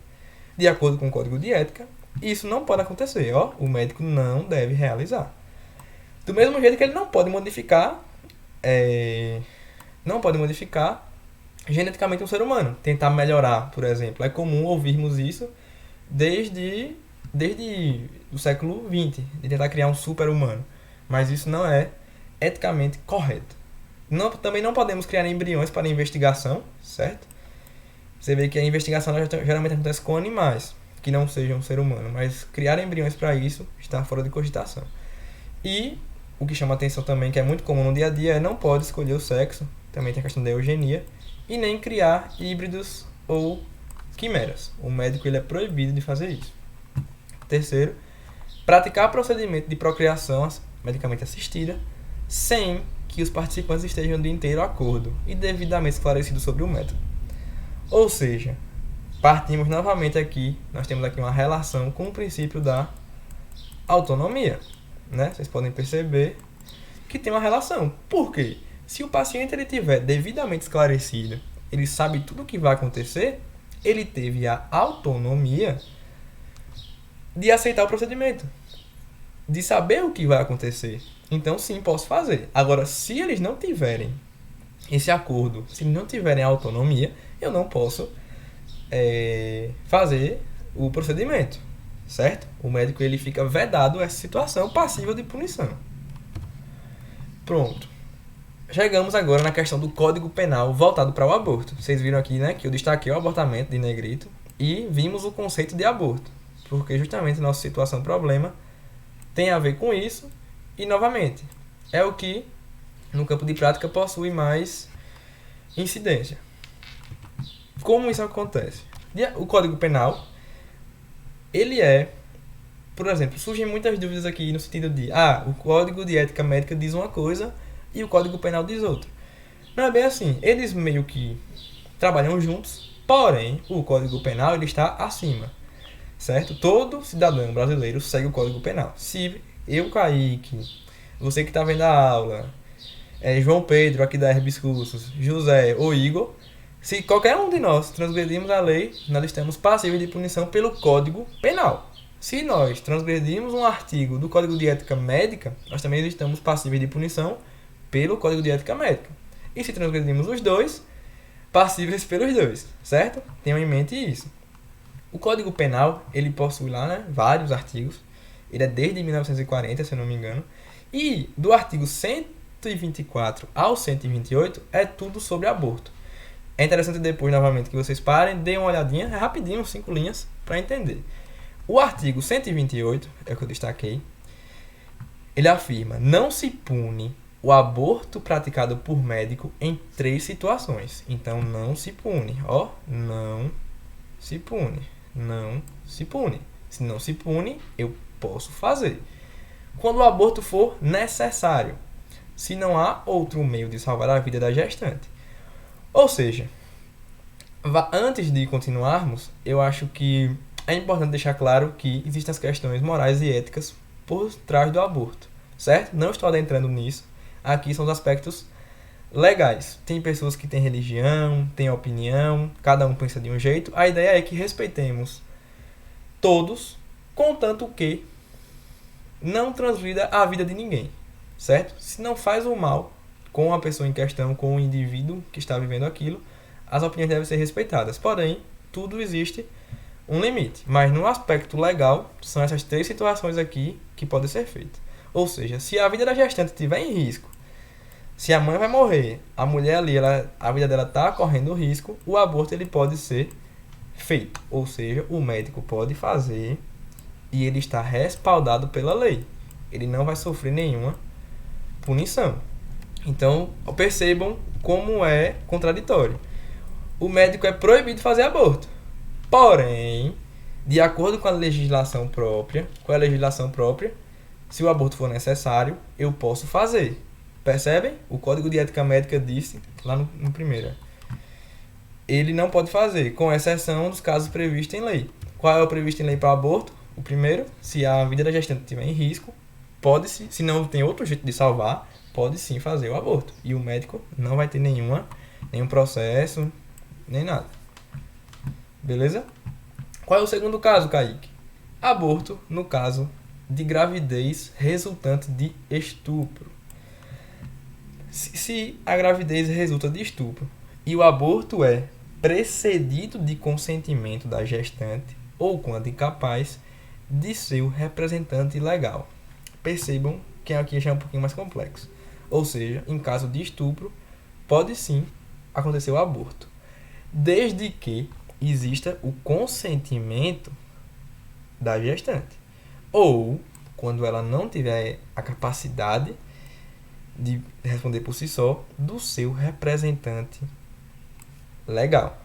De acordo com o Código de Ética, isso não pode acontecer. O médico não deve realizar. Do mesmo jeito que ele não pode modificar geneticamente um ser humano. Tentar melhorar, por exemplo. É comum ouvirmos isso desde o século XX, de tentar criar um super-humano. Mas isso não é eticamente correto. Também não podemos criar embriões para investigação, certo? Você vê que a investigação geralmente acontece com animais, que não sejam um ser humano, mas criar embriões para isso está fora de cogitação. E o que chama atenção também, que é muito comum no dia a dia, é não pode escolher o sexo, também tem a questão da eugenia, e nem criar híbridos ou quimeras. O médico ele é proibido de fazer isso. Terceiro, praticar procedimento de procriação medicamente assistida, sem que os participantes estejam de inteiro acordo e devidamente esclarecidos sobre o método. Ou seja, partimos novamente aqui, nós temos aqui uma relação com o princípio da autonomia, né? Vocês podem perceber que tem uma relação. Por quê? Se o paciente ele tiver devidamente esclarecido, ele sabe tudo o que vai acontecer, ele teve a autonomia de aceitar o procedimento, de saber o que vai acontecer. Então, sim, posso fazer. Agora, se eles não tiverem esse acordo, se eles não tiverem autonomia, eu não posso fazer o procedimento, certo? O médico ele fica vedado a essa situação passível de punição. Pronto. Chegamos agora na questão do Código Penal voltado para o aborto. Vocês viram aqui, né, que eu destaquei o abortamento de negrito e vimos o conceito de aborto, porque justamente a nossa situação problema tem a ver com isso. E, novamente, é o que, no campo de prática, possui mais incidência. Como isso acontece? O Código Penal, ele é, por exemplo, surgem muitas dúvidas aqui no sentido de, o Código de Ética Médica diz uma coisa e o Código Penal diz outra. Não é bem assim. Eles meio que trabalham juntos, porém, o Código Penal ele está acima, certo? Todo cidadão brasileiro segue o Código Penal. Se eu, Kaique, você que está vendo a aula, João Pedro, aqui da Herbis Cursos, José ou Igor, se qualquer um de nós transgredirmos a lei, nós estamos passíveis de punição pelo Código Penal. Se nós transgredirmos um artigo do Código de Ética Médica, nós também estamos passíveis de punição pelo Código de Ética Médica. E se transgredirmos os dois, passíveis pelos dois, certo? Tenham em mente isso. O Código Penal, ele possui lá, vários artigos. Ele é desde 1940, se eu não me engano. E do artigo 124 ao 128 é tudo sobre aborto. É interessante depois, novamente, que vocês parem, deem uma olhadinha, é rapidinho, 5 linhas, para entender. O artigo 128, é o que eu destaquei, ele afirma: não se pune o aborto praticado por médico em 3 situações. Então, não se pune. Não se pune. Não se pune. Se não se pune, eu posso fazer. Quando o aborto for necessário. Se não há outro meio de salvar a vida da gestante. Ou seja, antes de continuarmos, eu acho que é importante deixar claro que existem as questões morais e éticas por trás do aborto, certo? Não estou adentrando nisso. Aqui são os aspectos legais. Tem pessoas que têm religião, têm opinião, cada um pensa de um jeito. A ideia é que respeitemos todos, contanto que não transgrida a vida de ninguém, certo? Se não faz o mal com a pessoa em questão, com o indivíduo que está vivendo aquilo, as opiniões devem ser respeitadas. Porém, tudo existe um limite. Mas no aspecto legal, são essas 3 situações aqui que podem ser feitas. Ou seja, se a vida da gestante estiver em risco, se a mãe vai morrer, a mulher ali, a vida dela está correndo risco, o aborto ele pode ser feito. Ou seja, o médico pode fazer e ele está respaldado pela lei. Ele não vai sofrer nenhuma punição. Então, percebam como é contraditório. O médico é proibido de fazer aborto. Porém, de acordo com a legislação própria, se o aborto for necessário, eu posso fazer. Percebem? O Código de Ética Médica disse, lá no primeiro, ele não pode fazer, com exceção dos casos previstos em lei. Qual é o previsto em lei para o aborto? O primeiro, se a vida da gestante estiver em risco, pode-se, se não tem outro jeito de salvar, pode sim fazer o aborto. E o médico não vai ter nenhum processo, nem nada. Beleza? Qual é o segundo caso, Kaique? Aborto no caso de gravidez resultante de estupro. Se a gravidez resulta de estupro e o aborto é precedido de consentimento da gestante ou quando incapaz de seu representante legal. Percebam que aqui já é um pouquinho mais complexo. Ou seja, em caso de estupro, pode sim acontecer o aborto, desde que exista o consentimento da gestante. Ou, quando ela não tiver a capacidade de responder por si só, do seu representante legal.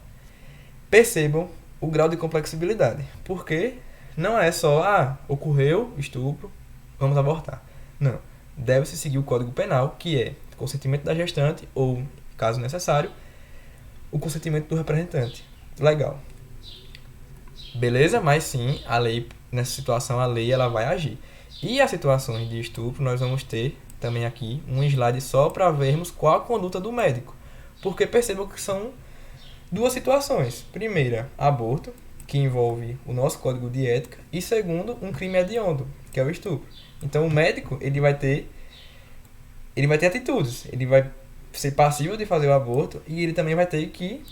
Percebam o grau de complexibilidade. Porque não é só, ocorreu estupro, vamos abortar. Não. Deve-se seguir o Código Penal, que é consentimento da gestante ou, caso necessário, o consentimento do representante legal. Beleza? Mas sim, a lei, nessa situação, a lei ela vai agir. E as situações de estupro, nós vamos ter também aqui um slide só para vermos qual a conduta do médico. Porque percebam que são 2 situações. Primeira, aborto, que envolve o nosso código de ética. E segundo, um crime hediondo, que é o estupro. Então o médico ele vai ter atitudes. Ele vai ser passível de fazer o aborto e ele também vai ter que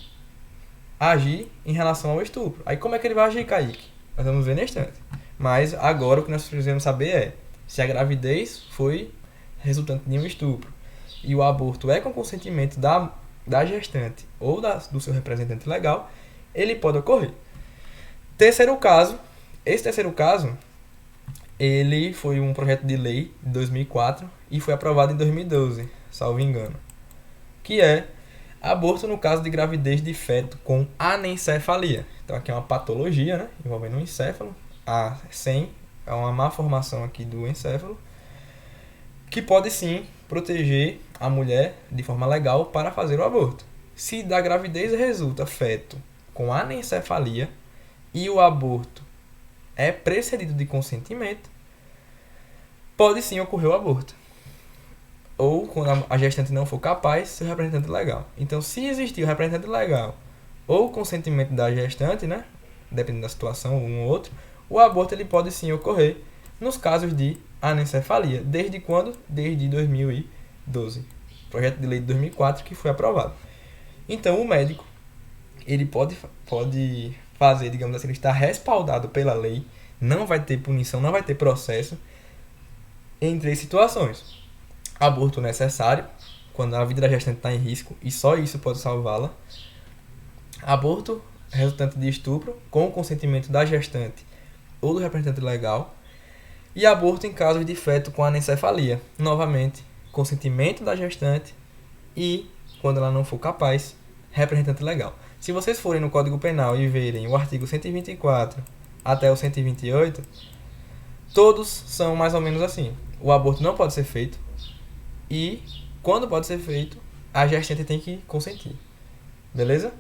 agir em relação ao estupro. Aí como é que ele vai agir, Kaique? Nós vamos ver neste instante. Mas agora o que nós precisamos saber é se a gravidez foi resultante de um estupro e o aborto é com consentimento da gestante ou do seu representante legal, ele pode ocorrer. Terceiro caso, esse terceiro caso, ele foi um projeto de lei de 2004 e foi aprovado em 2012, salvo engano, que é Aborto no caso de gravidez de feto com anencefalia. Então aqui é uma patologia, né, envolvendo o encéfalo. A SEM é uma má formação aqui do encéfalo, que pode sim proteger a mulher de forma legal para fazer o aborto. Se da gravidez resulta feto com anencefalia e o aborto é precedido de consentimento, pode sim ocorrer o aborto. Ou quando a gestante não for capaz, seu representante legal. Então, se existir o representante legal ou o consentimento da gestante, né, dependendo da situação, um ou outro, o aborto ele pode sim ocorrer nos casos de anencefalia. Desde quando? Desde 2012. Projeto de lei de 2004 que foi aprovado. Então, o médico ele pode fazer, digamos assim, ele está respaldado pela lei, não vai ter punição, não vai ter processo em 3 situações. Aborto necessário, quando a vida da gestante está em risco e só isso pode salvá-la. Aborto resultante de estupro, com o consentimento da gestante ou do representante legal. E aborto em casos de feto com anencefalia. Novamente, consentimento da gestante e, quando ela não for capaz, representante legal. Se vocês forem no Código Penal e verem o artigo 124 até o 128, todos são mais ou menos assim. O aborto não pode ser feito e, quando pode ser feito, a gestante tem que consentir. Beleza?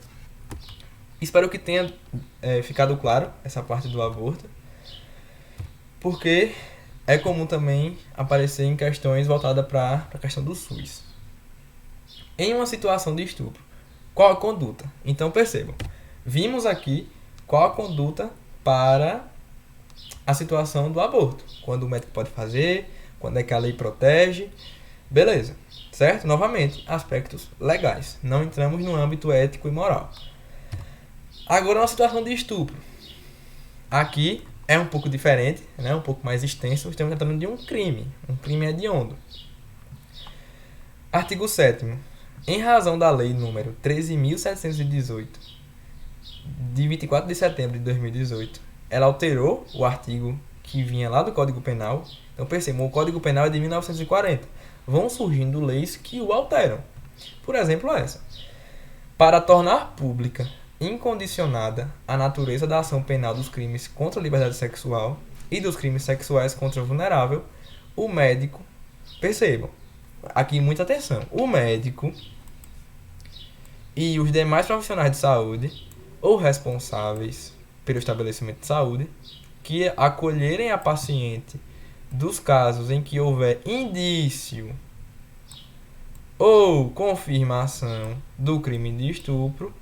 Espero que tenha ficado claro essa parte do aborto, porque é comum também aparecer em questões voltadas para a questão do SUS. Em uma situação de estupro, qual a conduta? Então percebam, vimos aqui qual a conduta para a situação do aborto. Quando o médico pode fazer, quando é que a lei protege, beleza, certo? Novamente, aspectos legais. Não entramos no âmbito ético e moral. Agora, uma situação de estupro. Aqui é um pouco diferente, né? Um pouco mais extenso. Estamos tratando de um crime hediondo. Artigo 7º. Em razão da lei número 13.718, de 24 de setembro de 2018, ela alterou o artigo que vinha lá do Código Penal. Então, percebam, o Código Penal é de 1940. Vão surgindo leis que o alteram. Por exemplo, essa. Para tornar pública, incondicionada, a natureza da ação penal dos crimes contra a liberdade sexual e dos crimes sexuais contra o vulnerável, o médico, percebam, aqui muita atenção, o médico e os demais profissionais de saúde ou responsáveis pelo estabelecimento de saúde que acolherem a paciente dos casos em que houver indício ou confirmação do crime de estupro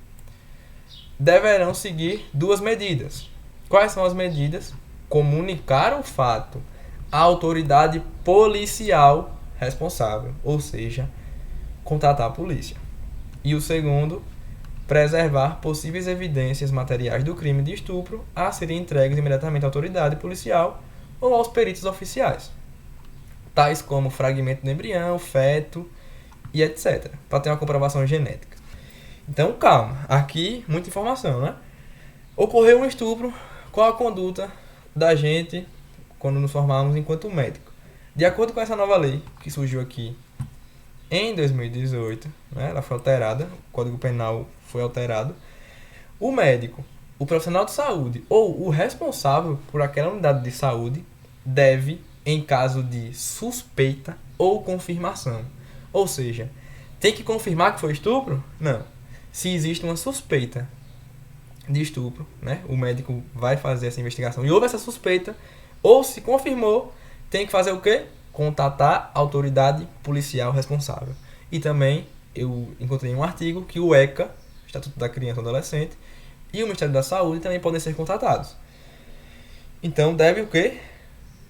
deverão seguir 2 medidas. Quais são as medidas? Comunicar o fato à autoridade policial responsável, ou seja, contratar a polícia. E o segundo, preservar possíveis evidências materiais do crime de estupro a serem entregues imediatamente à autoridade policial ou aos peritos oficiais, tais como fragmento do embrião, feto e etc., para ter uma comprovação genética. Então, calma. Aqui, muita informação, né? Ocorreu um estupro. Qual a conduta da gente quando nos formarmos enquanto médico? De acordo com essa nova lei que surgiu aqui em 2018, né? Ela foi alterada, o Código Penal foi alterado. O médico, o profissional de saúde ou o responsável por aquela unidade de saúde deve, em caso de suspeita ou confirmação. Ou seja, tem que confirmar que foi estupro? Não. Se existe uma suspeita de estupro, né, o médico vai fazer essa investigação e houve essa suspeita, ou se confirmou, tem que fazer o quê? Contatar a autoridade policial responsável. E também eu encontrei um artigo que o ECA, Estatuto da Criança e do Adolescente, e o Ministério da Saúde também podem ser contatados. Então deve o quê?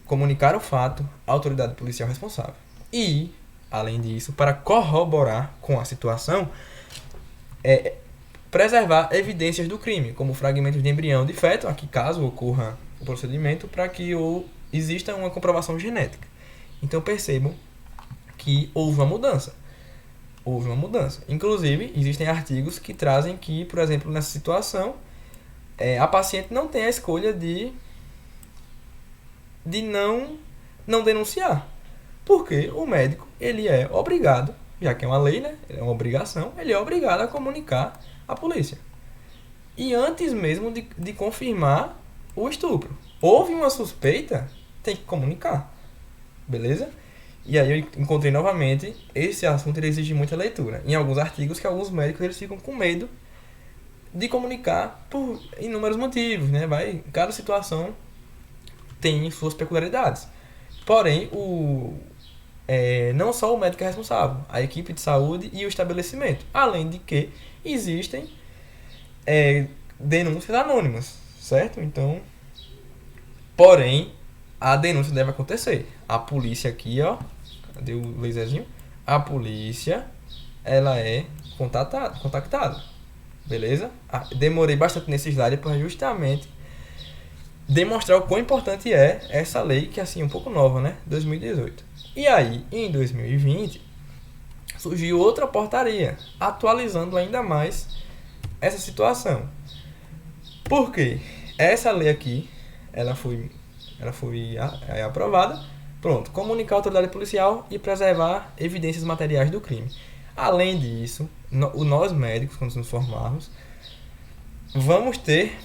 Comunicar o fato à autoridade policial responsável. E, além disso, para corroborar com a situação, preservar evidências do crime, como fragmentos de embrião de feto, aqui caso ocorra o procedimento, para que exista uma comprovação genética. Então percebam que houve uma mudança. Inclusive, existem artigos que trazem que, por exemplo, nessa situação, a paciente não tem a escolha de não denunciar. Porque o médico ele é obrigado, já que é uma lei, né? É uma obrigação, ele é obrigado a comunicar à polícia. E antes mesmo de confirmar o estupro. Houve uma suspeita, tem que comunicar. Beleza? E aí eu encontrei novamente, esse assunto ele exige muita leitura. Em alguns artigos que alguns médicos eles ficam com medo de comunicar por inúmeros motivos, né? Cada situação tem suas peculiaridades. Porém, não só o médico é responsável, a equipe de saúde e o estabelecimento. Além de que existem denúncias anônimas, certo? Então, porém, a denúncia deve acontecer. A polícia aqui, ó, cadê o laserzinho? A polícia, ela é contactada, beleza? Demorei bastante nesse slide para justamente demonstrar o quão importante é essa lei, que é assim, um pouco nova, né? 2018. E aí, em 2020, surgiu outra portaria, atualizando ainda mais essa situação. Por quê? Essa lei aqui, ela foi aprovada. Pronto, comunicar a autoridade policial e preservar evidências materiais do crime. Além disso, nós médicos, quando nos formarmos, vamos ter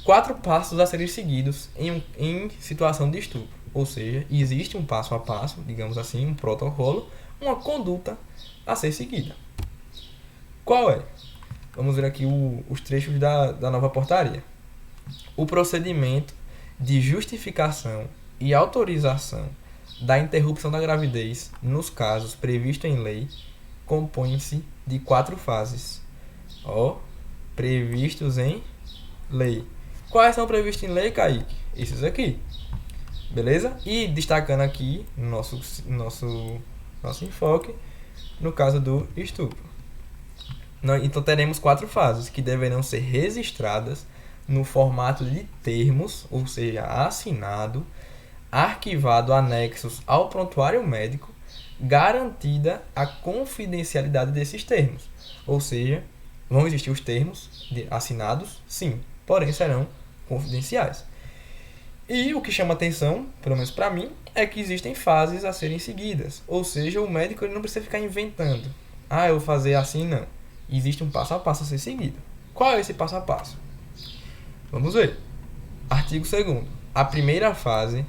4 passos a serem seguidos em situação de estupro. Ou seja, existe um passo a passo, digamos assim, um protocolo, uma conduta a ser seguida. Qual é? Vamos ver aqui os trechos da nova portaria. O procedimento de justificação e autorização da interrupção da gravidez nos casos previstos em lei compõe-se de 4 fases. Previstos em lei. Quais são previstos em lei, Kaique? Esses aqui. Beleza? E destacando aqui nosso enfoque no caso do estupro. Então teremos 4 fases que deverão ser registradas no formato de termos, ou seja, assinado, arquivado anexos ao prontuário médico, garantida a confidencialidade desses termos. Ou seja, vão existir os termos assinados, sim, porém serão confidenciais. E o que chama atenção, pelo menos para mim, é que existem fases a serem seguidas. Ou seja, o médico ele não precisa ficar inventando. Eu vou fazer assim, não. Existe um passo a passo a ser seguido. Qual é esse passo a passo? Vamos ver. Artigo 2º. A primeira fase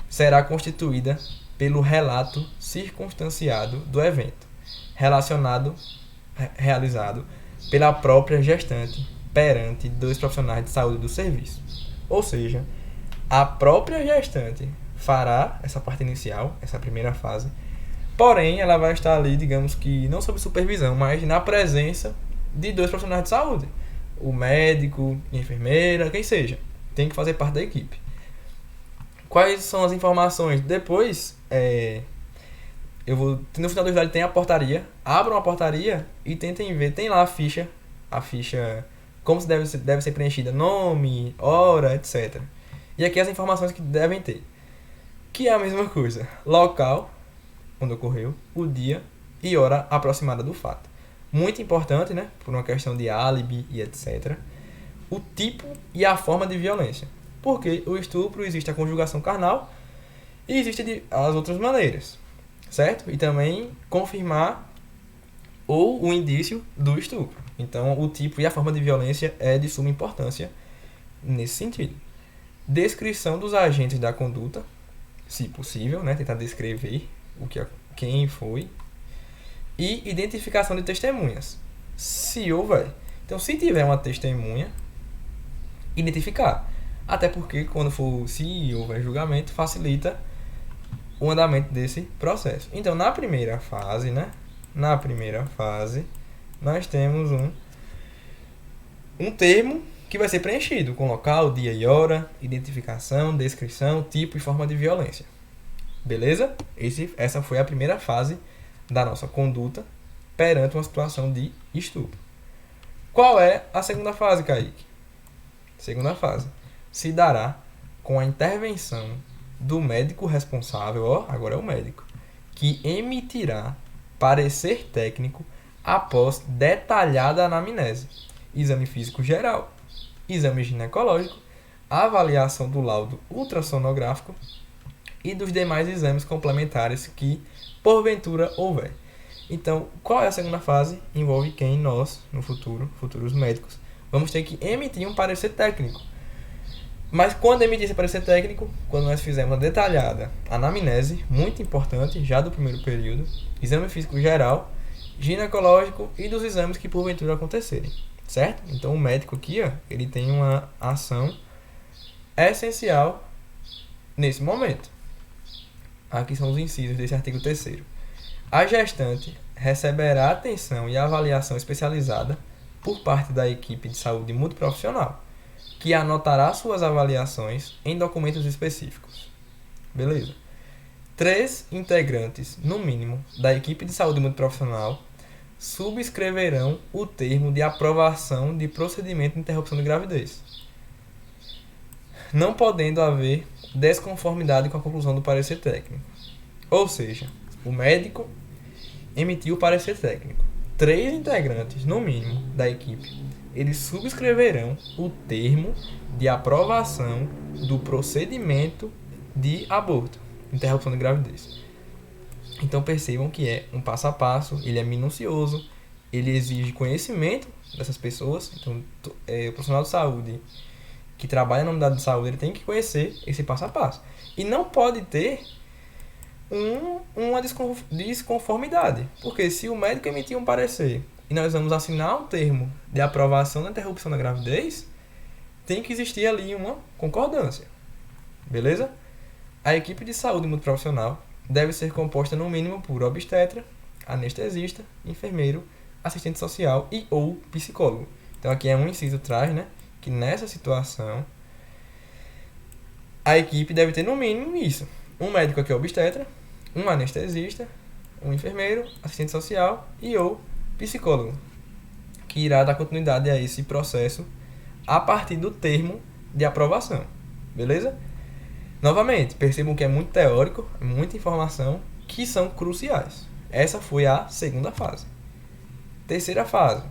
será constituída pelo relato circunstanciado do evento, realizado pela própria gestante perante 2 profissionais de saúde do serviço. Ou seja, a própria gestante fará essa parte inicial, essa primeira fase, porém ela vai estar ali, digamos que não sob supervisão, mas na presença de 2 profissionais de saúde. O médico, a enfermeira, quem seja, tem que fazer parte da equipe. Quais são as informações? Depois, no final do slide tem a portaria, abram a portaria e tentem ver, tem lá a ficha, como deve ser preenchida, nome, hora, etc. E aqui as informações que devem ter, que é a mesma coisa, local, onde ocorreu, o dia e hora aproximada do fato. Muito importante, né, por uma questão de álibi e etc. O tipo e a forma de violência. Porque o estupro existe a conjugação carnal e existem as outras maneiras, certo? E também confirmar ou o indício do estupro. Então, o tipo e a forma de violência é de suma importância nesse sentido. Descrição dos agentes da conduta, se possível, né? Tentar descrever quem foi. E identificação de testemunhas, se houver. Então, se tiver uma testemunha, identificar. Até porque, se houver julgamento, facilita o andamento desse processo. Então, na primeira fase, nós temos um termo que vai ser preenchido com local, dia e hora, identificação, descrição, tipo e forma de violência. Beleza? Essa foi a primeira fase da nossa conduta perante uma situação de estupro. Qual é a segunda fase, Kaique? Segunda fase se dará com a intervenção do médico responsável, agora é o médico, que emitirá parecer técnico após detalhada anamnese, exame físico geral, exame ginecológico, avaliação do laudo ultrassonográfico e dos demais exames complementares que, porventura, houver. Então, qual é a segunda fase? Envolve quem nós, no futuro, futuros médicos, vamos ter que emitir um parecer técnico. Mas quando emitir esse parecer técnico, quando nós fizermos uma detalhada anamnese, muito importante, já do primeiro período, exame físico geral, ginecológico e dos exames que porventura acontecerem, certo? Então o médico aqui, ó, ele tem uma ação essencial nesse momento. Aqui são os incisos desse artigo 3º. A gestante receberá atenção e avaliação especializada por parte da equipe de saúde multiprofissional, que anotará suas avaliações em documentos específicos. Beleza? 3 integrantes, no mínimo, da equipe de saúde multiprofissional subscreverão o termo de aprovação de procedimento de interrupção de gravidez, não podendo haver desconformidade com a conclusão do parecer técnico. Ou seja, o médico emitiu o parecer técnico. 3 integrantes, no mínimo, da equipe, eles subscreverão o termo de aprovação do procedimento de aborto, interrupção de gravidez. Então percebam que é um passo a passo, ele é minucioso, ele exige conhecimento dessas pessoas. Então, o profissional de saúde que trabalha na unidade de saúde, ele tem que conhecer esse passo a passo. E não pode ter uma desconformidade. Porque se o médico emitir um parecer e nós vamos assinar um termo de aprovação da interrupção da gravidez, tem que existir ali uma concordância. Beleza? A equipe de saúde multiprofissional deve ser composta no mínimo por obstetra, anestesista, enfermeiro, assistente social e ou psicólogo. Então aqui é um inciso atrás, né? Que nessa situação a equipe deve ter no mínimo isso. Um médico aqui obstetra, um anestesista, um enfermeiro, assistente social e ou psicólogo, que irá dar continuidade a esse processo a partir do termo de aprovação. Beleza? Novamente, percebam que é muito teórico, muita informação, que são cruciais. Essa foi a segunda fase. Terceira fase.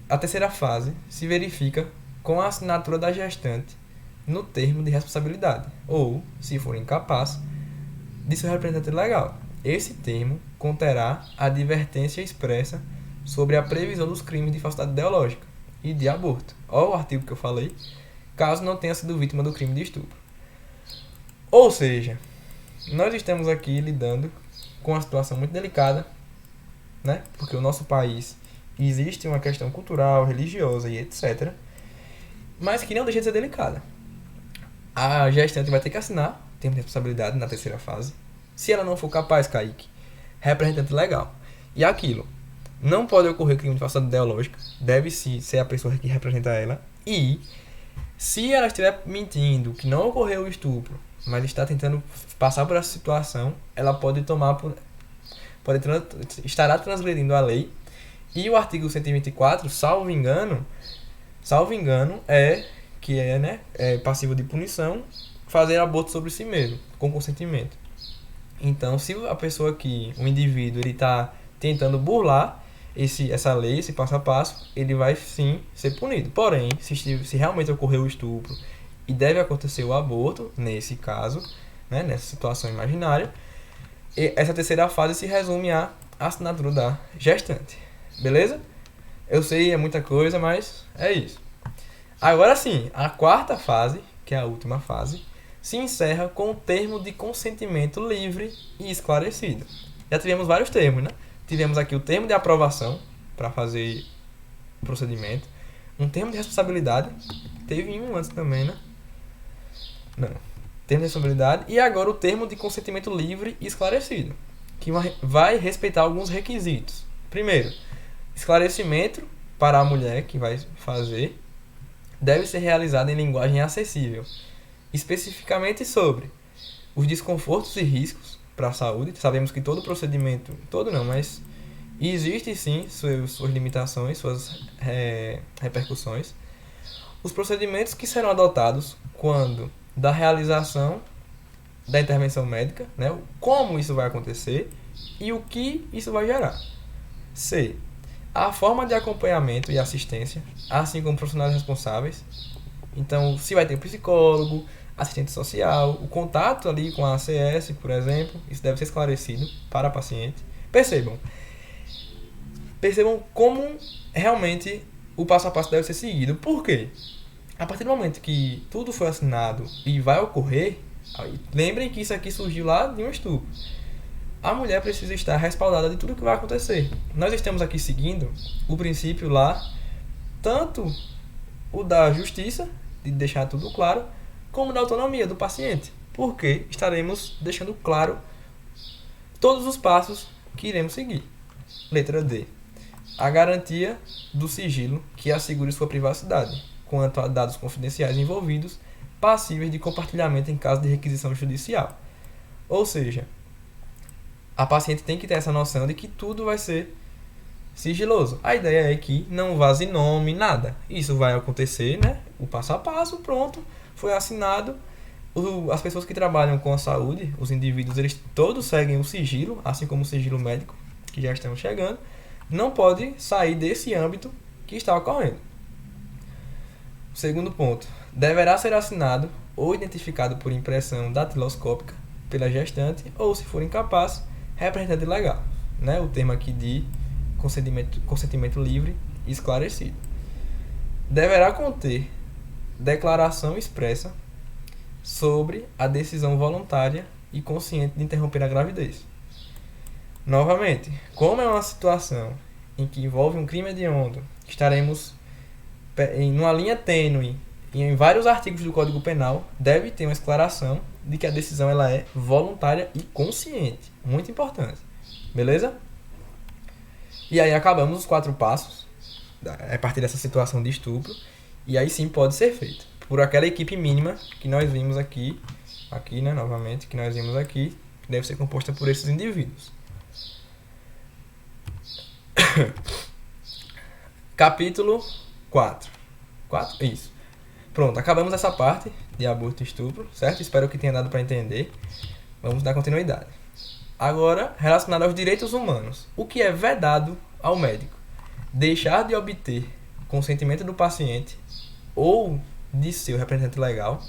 A terceira fase se verifica com a assinatura da gestante no termo de responsabilidade, ou, se for incapaz, de seu representante legal. Esse termo conterá a advertência expressa sobre a previsão dos crimes de falsidade ideológica e de aborto. Olha o artigo que eu falei, caso não tenha sido vítima do crime de estupro. Ou seja, nós estamos aqui lidando com uma situação muito delicada, né? Porque o nosso país existe uma questão cultural, religiosa e etc., mas que não deixa de ser delicada. A gestante vai ter que assinar termo de responsabilidade na terceira fase. Se ela não for capaz, Kaique, representante legal. E aquilo, não pode ocorrer crime de falsidade ideológica, deve ser a pessoa que representa ela. E se ela estiver mentindo que não ocorreu o estupro, mas está tentando passar por essa situação, ela pode estará transgredindo a lei. E o artigo 124, salvo engano, é passivo de punição fazer aborto sobre si mesmo, com consentimento. Então, se a pessoa aqui, o indivíduo, ele está tentando burlar essa lei, esse passo a passo, ele vai sim ser punido. Porém, se realmente ocorreu o estupro e deve acontecer o aborto, nesse caso, né, nessa situação imaginária, essa terceira fase se resume à assinatura da gestante. Beleza? Eu sei, é muita coisa, mas é isso. Agora sim, a quarta fase, que é a última fase, se encerra com o termo de consentimento livre e esclarecido. Já tivemos vários termos, né? Tivemos aqui o termo de aprovação para fazer o procedimento, um termo de responsabilidade, teve um antes também, né? Não. Termo de responsabilidade e agora o termo de consentimento livre e esclarecido, que vai respeitar alguns requisitos. Primeiro, esclarecimento para a mulher que vai fazer deve ser realizado em linguagem acessível, especificamente sobre os desconfortos e riscos para a saúde. Sabemos que todo procedimento, mas existe sim suas limitações, suas repercussões. Os procedimentos que serão adotados quando da realização da intervenção médica, né? Como isso vai acontecer e o que isso vai gerar. C. A forma de acompanhamento e assistência, assim como profissionais responsáveis. Então, se vai ter psicólogo, assistente social, o contato ali com a ACS, por exemplo, isso deve ser esclarecido para a paciente. Percebam como realmente o passo a passo deve ser seguido. Por quê? A partir do momento que tudo foi assinado e vai ocorrer, lembrem que isso aqui surgiu lá de um estupro. A mulher precisa estar respaldada de tudo que vai acontecer. Nós estamos aqui seguindo o princípio lá, tanto o da justiça, de deixar tudo claro, como da autonomia do paciente. Porque estaremos deixando claro todos os passos que iremos seguir. Letra D. A garantia do sigilo que assegure sua privacidade, quanto a dados confidenciais envolvidos, passíveis de compartilhamento em caso de requisição judicial. Ou seja, a paciente tem que ter essa noção de que tudo vai ser sigiloso. A ideia é que não vaze nome, nada. Isso vai acontecer, né? O passo a passo, pronto, foi assinado. As pessoas que trabalham com a saúde, os indivíduos, eles todos seguem o sigilo, assim como o sigilo médico, que já estamos chegando. Não pode sair desse âmbito que está ocorrendo. Segundo ponto, deverá ser assinado ou identificado por impressão datiloscópica pela gestante ou, se for incapaz, representante legal, né? O termo aqui de consentimento livre e esclarecido. Deverá conter declaração expressa sobre a decisão voluntária e consciente de interromper a gravidez. Novamente, como é uma situação em que envolve um crime hediondo, estaremos em uma linha tênue e em vários artigos do Código Penal, deve ter uma declaração de que a decisão ela é voluntária e consciente. Muito importante. Beleza? E aí acabamos os 4 passos a partir dessa situação de estupro. E aí sim pode ser feito por aquela equipe mínima que nós vimos aqui, né, novamente, que nós vimos aqui, que deve ser composta por esses indivíduos. Capítulo 4. Isso. Pronto, acabamos essa parte de aborto e estupro, certo? Espero que tenha dado para entender. Vamos dar continuidade. Agora, relacionado aos direitos humanos. O que é vedado ao médico? Deixar de obter consentimento do paciente ou de seu representante legal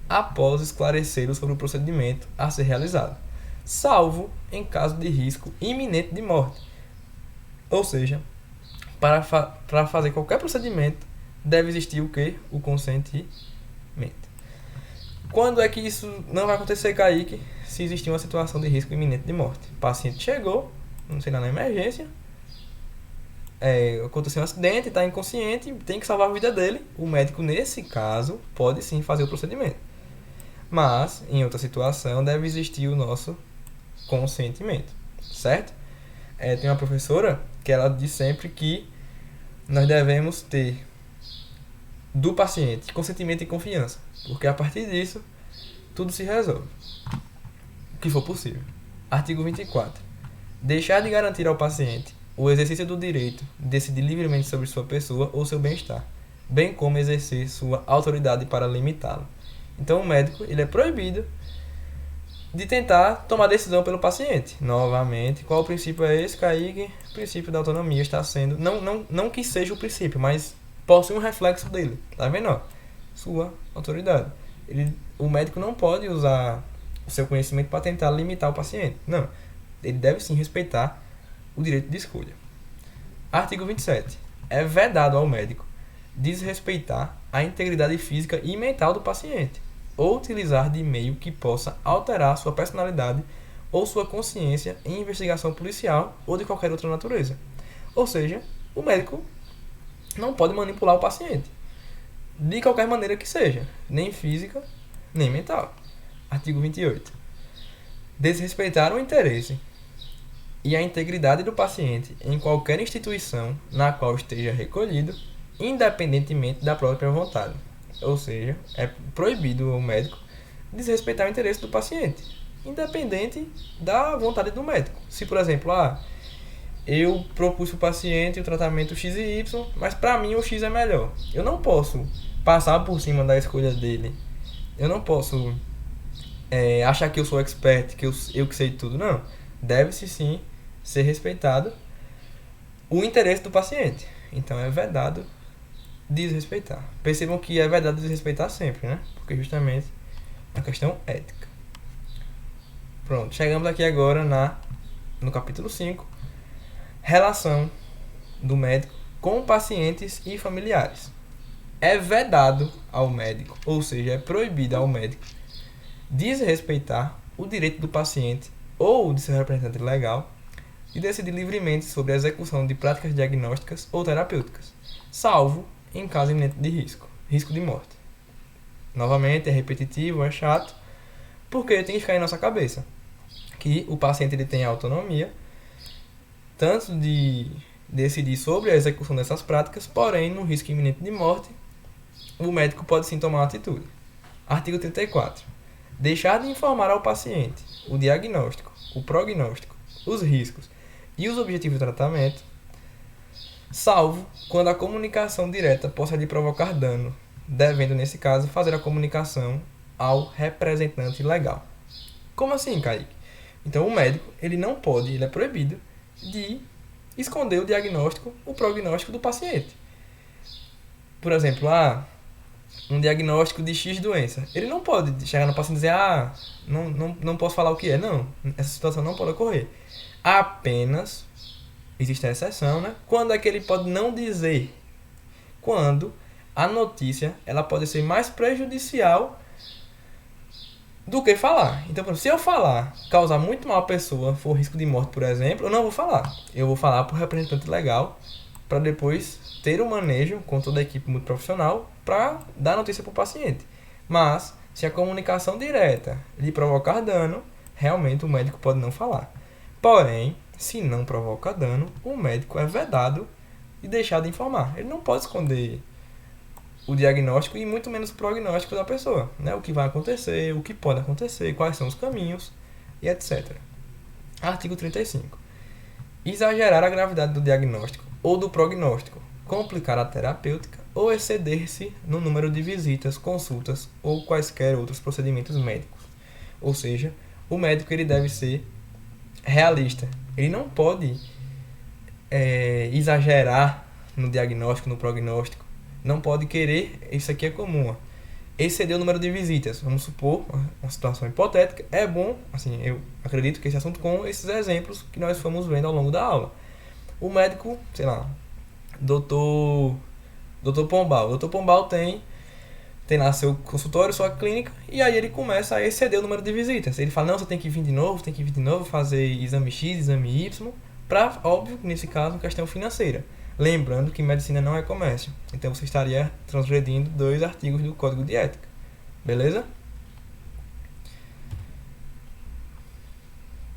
após esclarecer sobre o procedimento a ser realizado, salvo em caso de risco iminente de morte. Ou seja, para fazer qualquer procedimento, deve existir o quê? O consentimento. Quando é que isso não vai acontecer, Kaique? Se existir uma situação de risco iminente de morte. O paciente chegou, não sei lá, na emergência, aconteceu um acidente, está inconsciente, tem que salvar a vida dele. O médico, nesse caso, pode sim fazer o procedimento. Mas, em outra situação, deve existir o nosso consentimento, certo? Tem uma professora que ela diz sempre que nós devemos ter do paciente consentimento e confiança, porque a partir disso tudo se resolve, o que for possível. Artigo 24. Deixar de garantir ao paciente o exercício do direito de decidir livremente sobre sua pessoa ou seu bem-estar, bem como exercer sua autoridade para limitá-lo. Então o médico ele é proibido de tentar tomar decisão pelo paciente. Novamente, qual o princípio é esse, Kaique? O princípio da autonomia está sendo... Não que seja o princípio, mas possui um reflexo dele. Tá vendo? Ó? Sua autoridade. O médico não pode usar o seu conhecimento para tentar limitar o paciente. Não. Ele deve sim respeitar o direito de escolha. Artigo 27. É vedado ao médico desrespeitar a integridade física e mental do paciente, ou utilizar de meio que possa alterar sua personalidade ou sua consciência em investigação policial ou de qualquer outra natureza. Ou seja, o médico não pode manipular o paciente, de qualquer maneira que seja, nem física, nem mental. Artigo 28. Desrespeitar o interesse e a integridade do paciente em qualquer instituição na qual esteja recolhido, independentemente da própria vontade. Ou seja, é proibido ao médico desrespeitar o interesse do paciente, independente da vontade do médico. Se, por exemplo, eu propus para o paciente o tratamento X e Y, mas para mim o X é melhor. Eu não posso passar por cima da escolha dele. Eu não posso achar que eu sou expert, que eu que sei tudo. Não. Deve-se sim ser respeitado o interesse do paciente. Então é vedado desrespeitar. Percebam que é verdade desrespeitar sempre, né? Porque justamente é uma questão ética. Pronto, chegamos aqui agora na no capítulo 5, relação do médico com pacientes e familiares. É vedado ao médico, ou seja, é proibido ao médico desrespeitar o direito do paciente ou de seu representante legal de decidir livremente sobre a execução de práticas diagnósticas ou terapêuticas, salvo em caso iminente de risco de morte. Novamente, é repetitivo, é chato, porque tem que ficar em nossa cabeça que o paciente ele tem autonomia tanto de decidir sobre a execução dessas práticas, porém, no risco iminente de morte, o médico pode sim tomar uma atitude. Artigo 34. Deixar de informar ao paciente o diagnóstico, o prognóstico, os riscos e os objetivos do tratamento, salvo quando a comunicação direta possa lhe provocar dano, devendo, nesse caso, fazer a comunicação ao representante legal. Como assim, Kaique? Então, o médico, ele não pode, ele é proibido de esconder o diagnóstico, o prognóstico do paciente. Por exemplo, um diagnóstico de X doença. Ele não pode chegar no paciente e dizer, não posso falar o que é. Não, essa situação não pode ocorrer. Apenas, existe a exceção, né? Quando é que ele pode não dizer? Quando a notícia ela pode ser mais prejudicial do que falar. Então, por exemplo, se eu falar, causar muito mal à pessoa, for risco de morte, por exemplo, eu não vou falar. Eu vou falar para o representante legal, para depois ter o manejo com toda a equipe muito profissional para dar notícia para o paciente. Mas, se a comunicação direta lhe provocar dano, realmente o médico pode não falar. Porém, se não provoca dano, o médico é vedado de deixar de informar. Ele não pode esconder o diagnóstico e muito menos o prognóstico da pessoa, né? O que vai acontecer, o que pode acontecer, quais são os caminhos e etc. Artigo 35. Exagerar a gravidade do diagnóstico ou do prognóstico, complicar a terapêutica ou exceder-se no número de visitas, consultas ou quaisquer outros procedimentos médicos. Ou seja, o médico ele deve ser realista. Ele não pode exagerar no diagnóstico, no prognóstico. Não pode querer, isso aqui é comum, exceder o número de visitas. Vamos supor, uma situação hipotética, é bom, assim, eu acredito que esse assunto com esses exemplos que nós fomos vendo ao longo da aula. O médico, sei lá, Dr. Pombal. Dr. Pombal tem lá seu consultório, sua clínica, e aí ele começa a exceder o número de visitas. Ele fala, não, você tem que vir de novo, fazer exame X, exame Y, para, óbvio, nesse caso, questão financeira. Lembrando que medicina não é comércio. Então você estaria transgredindo 2 artigos do Código de Ética. Beleza?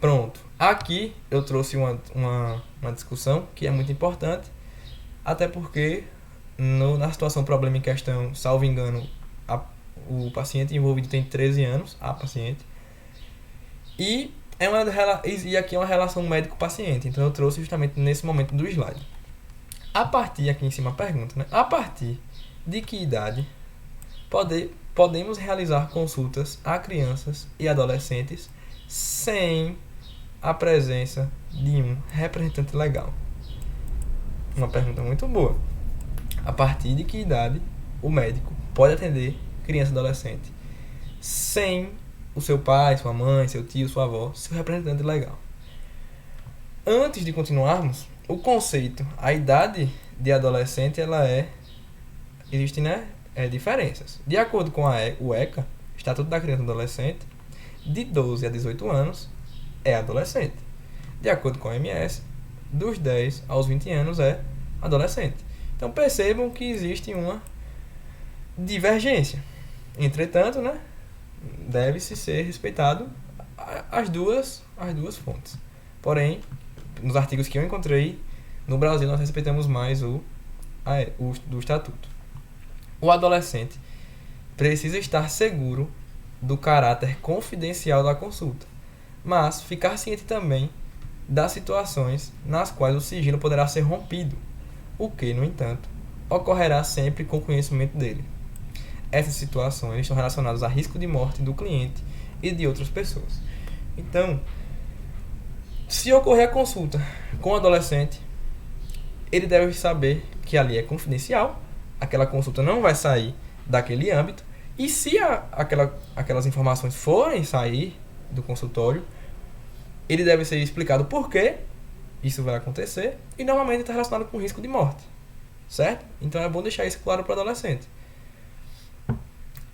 Pronto. Aqui eu trouxe uma discussão que é muito importante, até porque na situação problema em questão, salvo engano, o paciente envolvido tem 13 anos, a paciente, e aqui é uma relação médico-paciente. Então eu trouxe justamente nesse momento do slide. A partir, aqui em cima a pergunta, né? A partir de que idade podemos realizar consultas a crianças e adolescentes sem a presença de um representante legal? Uma pergunta muito boa. A partir de que idade o médico pode atender criança e adolescente sem o seu pai, sua mãe, seu tio, sua avó, seu representante legal? Antes de continuarmos, o conceito, a idade de adolescente, existe, né, diferenças. De acordo com o ECA, Estatuto da Criança e do Adolescente, de 12 a 18 anos é adolescente. De acordo com a OMS, dos 10 aos 20 anos é adolescente. Então percebam que existe uma divergência. Entretanto, né, deve-se ser respeitado as duas fontes. Porém, nos artigos que eu encontrei, no Brasil nós respeitamos mais o do Estatuto. O adolescente precisa estar seguro do caráter confidencial da consulta, mas ficar ciente também das situações nas quais o sigilo poderá ser rompido, o que, no entanto, ocorrerá sempre com conhecimento dele. Essas situações estão relacionadas a risco de morte do cliente e de outras pessoas. Então, se ocorrer a consulta com o adolescente, ele deve saber que ali é confidencial, aquela consulta não vai sair daquele âmbito, e se aquelas informações forem sair do consultório, ele deve ser explicado por que isso vai acontecer e normalmente está relacionado com risco de morte, certo? Então é bom deixar isso claro para o adolescente.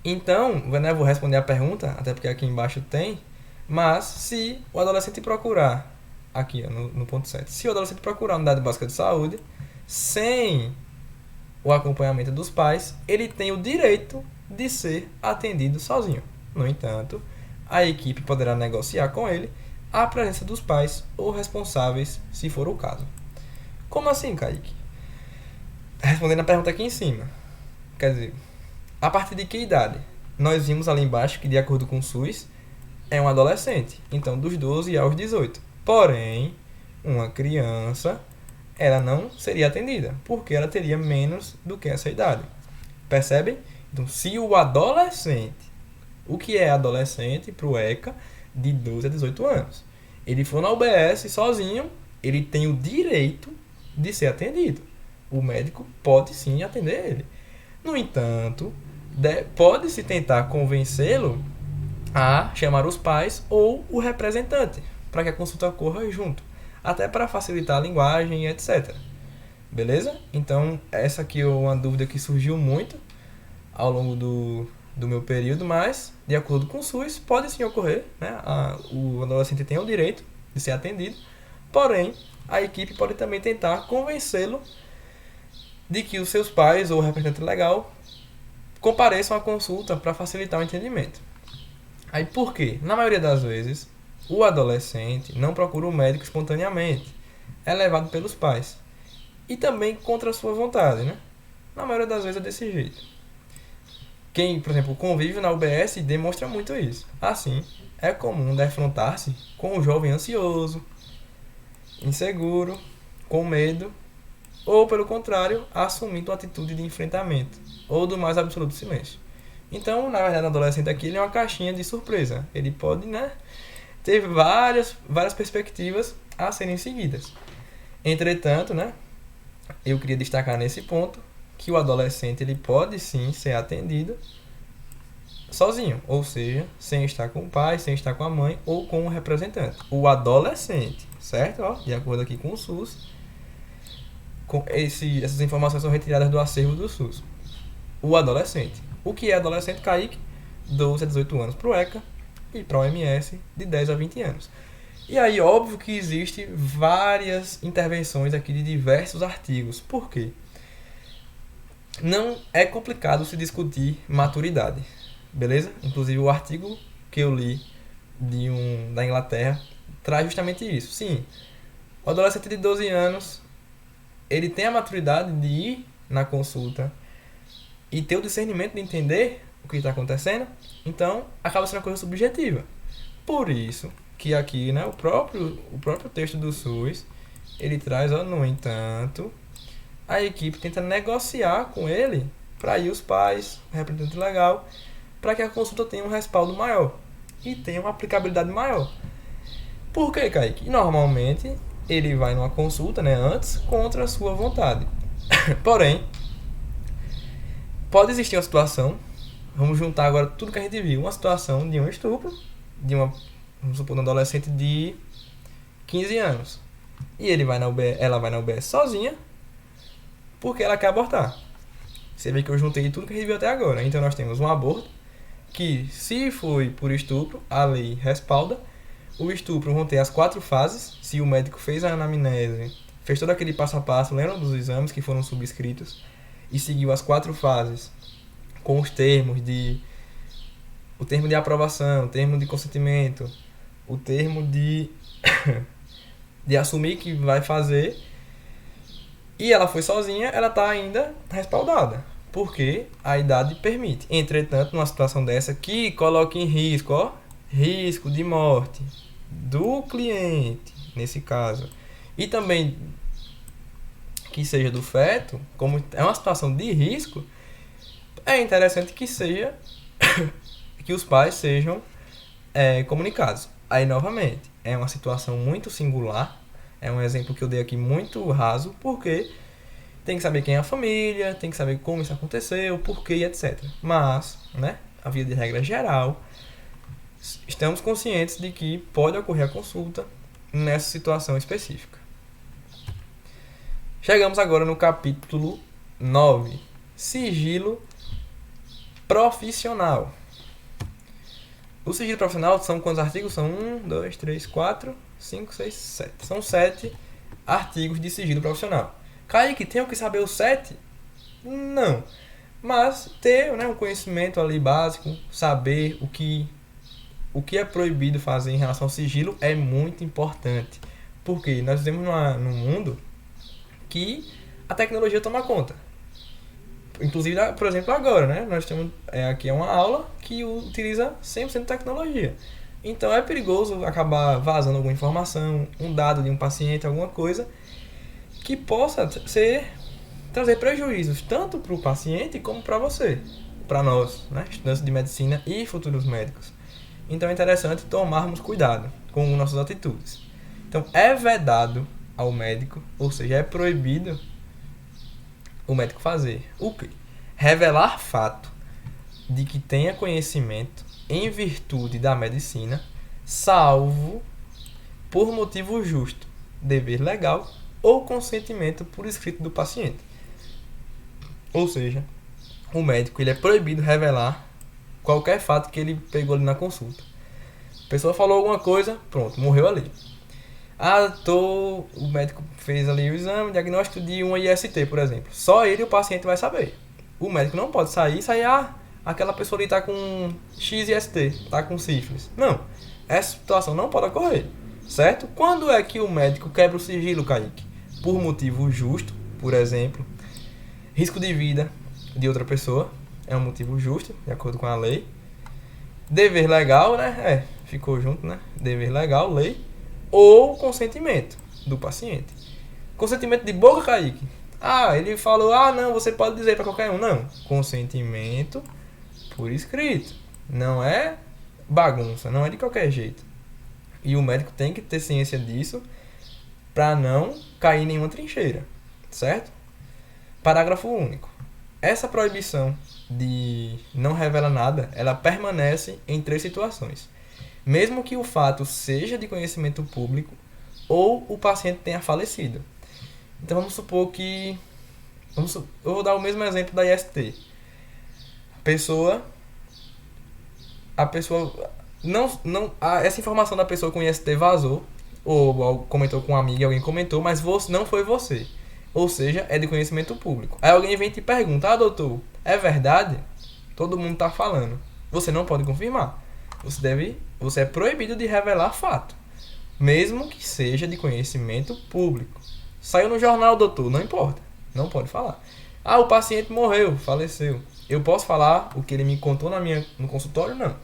Então, né, vou responder a pergunta, até porque aqui embaixo tem, mas se o adolescente procurar, aqui ó, no ponto 7, se o adolescente procurar uma unidade básica de saúde, sem o acompanhamento dos pais, ele tem o direito de ser atendido sozinho. No entanto, a equipe poderá negociar com ele a presença dos pais ou responsáveis, se for o caso. Como assim, Kaique? Respondendo a pergunta aqui em cima. Quer dizer, a partir de que idade? Nós vimos ali embaixo que, de acordo com o SUS, é um adolescente. Então, dos 12 aos 18. Porém, uma criança, ela não seria atendida, porque ela teria menos do que essa idade. Percebem? Então, se o adolescente, o que é adolescente para o ECA, de 12 a 18 anos, ele for na UBS sozinho, ele tem o direito de ser atendido. O médico pode sim atender ele. No entanto, pode-se tentar convencê-lo a chamar os pais ou o representante, para que a consulta ocorra junto, até para facilitar a linguagem, etc. Beleza? Então, essa aqui é uma dúvida que surgiu muito ao longo do meu período, mas, de acordo com o SUS, pode sim ocorrer, né? O adolescente tem o direito de ser atendido, porém, a equipe pode também tentar convencê-lo de que os seus pais ou o representante legal compareçam à consulta para facilitar o entendimento. Aí por quê? Na maioria das vezes, o adolescente não procura o médico espontaneamente, é levado pelos pais. E também contra a sua vontade, né? Na maioria das vezes é desse jeito. Quem, por exemplo, convive na UBS demonstra muito isso. Assim, é comum defrontar-se com um jovem ansioso, inseguro, com medo, ou, pelo contrário, assumindo uma atitude de enfrentamento, ou do mais absoluto silêncio. Então, na verdade, o adolescente aqui ele é uma caixinha de surpresa. Ele pode, né, ter várias perspectivas a serem seguidas. Entretanto, né, eu queria destacar nesse ponto que o adolescente ele pode sim ser atendido sozinho, ou seja, sem estar com o pai, sem estar com a mãe ou com o representante. O adolescente, certo? Ó, de acordo aqui com o SUS, essas informações são retiradas do acervo do SUS. O adolescente. O que é adolescente, Kaique? 12 a 18 anos para o ECA e para o OMS de 10 a 20 anos. E aí, óbvio que existe várias intervenções aqui de diversos artigos. Por quê? Não é complicado se discutir maturidade, beleza? Inclusive o artigo que eu li da Inglaterra traz justamente isso. Sim, o adolescente de 12 anos, ele tem a maturidade de ir na consulta e ter o discernimento de entender o que está acontecendo, então acaba sendo uma coisa subjetiva. Por isso que aqui, né, o próprio texto do SUS, ele traz, ó, no entanto, a equipe tenta negociar com ele para ir os pais, o representante legal, para que a consulta tenha um respaldo maior e tenha uma aplicabilidade maior. Por quê, Kaique? Normalmente ele vai numa consulta, né, antes, contra a sua vontade. Porém, pode existir uma situação, vamos juntar agora tudo que a gente viu, uma situação de um estupro, vamos supor, um adolescente de 15 anos. E ela vai na UBS sozinha, porque ela quer abortar. Você vê que eu juntei tudo que a gente viu até agora. Então nós temos um aborto, que se foi por estupro, a lei respalda. O estupro vão ter as 4 fases. Se o médico fez a anamnese, fez todo aquele passo a passo, lembram dos exames que foram subscritos, e seguiu as 4 fases com os termos o termo de aprovação, o termo de consentimento, o termo de assumir que vai fazer, e ela foi sozinha, ela está ainda respaldada, porque a idade permite. Entretanto, numa situação dessa que coloca em risco, risco de morte do cliente, nesse caso, e também que seja do feto, como é uma situação de risco, é interessante que seja que os pais sejam comunicados. Aí, novamente, é uma situação muito singular, é um exemplo que eu dei aqui muito raso, porque tem que saber quem é a família, tem que saber como isso aconteceu, porquê, etc. Mas, né, a via de regra geral, estamos conscientes de que pode ocorrer a consulta nessa situação específica. Chegamos agora no capítulo 9, sigilo profissional. O sigilo profissional são quantos artigos? São 1, 2, 3, 4, 5, 6, 7. São 7 artigos de sigilo profissional. Kaique, tenho que saber os 7? Não. Mas ter, né, um conhecimento ali básico, saber o que é proibido fazer em relação ao sigilo é muito importante. Porque nós vivemos num mundo que a tecnologia toma conta. Inclusive, por exemplo, agora, né? Nós temos aqui uma aula que utiliza 100% de tecnologia. Então é perigoso acabar vazando alguma informação, um dado de um paciente, alguma coisa que possa trazer prejuízos tanto para o paciente como para você, para nós, né? Estudantes de medicina e futuros médicos. Então é interessante tomarmos cuidado com nossas atitudes. Então é vedado ao médico, ou seja, é proibido o médico fazer o quê? Revelar fato de que tenha conhecimento em virtude da medicina, salvo por motivo justo, dever legal ou consentimento por escrito do paciente. Ou seja, o médico ele é proibido revelar qualquer fato que ele pegou ali na consulta. A pessoa falou alguma coisa, pronto, morreu ali. O médico fez ali o exame, o diagnóstico de uma IST, por exemplo. Só ele e o paciente vai saber. O médico não pode sair, aquela pessoa ali está com XIST, está com sífilis. Não, essa situação não pode ocorrer, certo? Quando é que o médico quebra o sigilo, Kaique? Por motivo justo, por exemplo, risco de vida de outra pessoa, é um motivo justo, de acordo com a lei. Dever legal, né? Ficou junto, né? Dever legal, lei. Ou consentimento do paciente. Consentimento de boca, Kaique? Ele falou, não, você pode dizer para qualquer um. Não, consentimento por escrito. Não é bagunça, não é de qualquer jeito. E o médico tem que ter ciência disso para não cair em nenhuma trincheira, certo? Parágrafo único. Essa proibição de não revelar nada, ela permanece em 3 situações. Mesmo que o fato seja de conhecimento público ou o paciente tenha falecido. Então vamos supor que... eu vou dar o mesmo exemplo da IST. Essa informação da pessoa com IST vazou, ou comentou com um amigo e alguém comentou, mas não foi você. Ou seja, é de conhecimento público. Aí alguém vem e te pergunta, doutor, é verdade? Todo mundo está falando. Você não pode confirmar. Você é proibido de revelar fato, mesmo que seja de conhecimento público. Saiu no jornal, doutor, não importa, não pode falar. O paciente morreu, faleceu. Eu posso falar o que ele me contou no consultório? Não.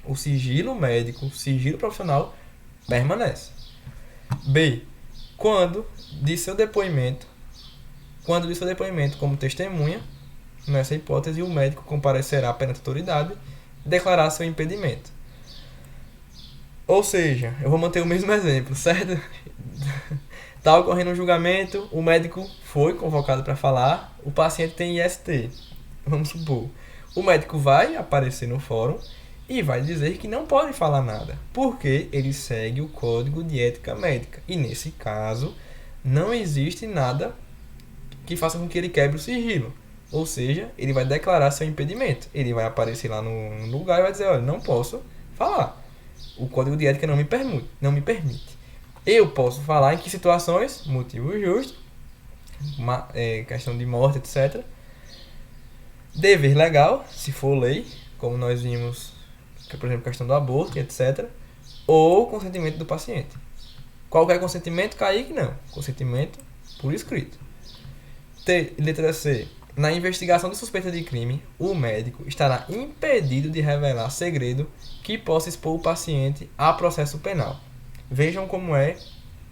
O sigilo médico, o sigilo profissional permanece. B. Quando de seu depoimento como testemunha, nessa hipótese o médico comparecerá perante a autoridade declarar seu impedimento. Ou seja, eu vou manter o mesmo exemplo, certo? Está ocorrendo um julgamento, o médico foi convocado para falar, o paciente tem IST. Vamos supor. O médico vai aparecer no fórum e vai dizer que não pode falar nada, porque ele segue o Código de Ética Médica. E nesse caso, não existe nada que faça com que ele quebre o sigilo. Ou seja, ele vai declarar seu impedimento. Ele vai aparecer lá no lugar e vai dizer, olha, não posso falar. O Código de Ética não me permite. Eu posso falar em que situações? Motivo justo, questão de morte, etc. Dever legal, se for lei, como nós vimos, por exemplo, questão do aborto, etc. Ou consentimento do paciente. Qualquer consentimento, Kaique, não. Consentimento por escrito. Letra C. Na investigação de suspeita de crime, o médico estará impedido de revelar segredo que possa expor o paciente a processo penal. Vejam como é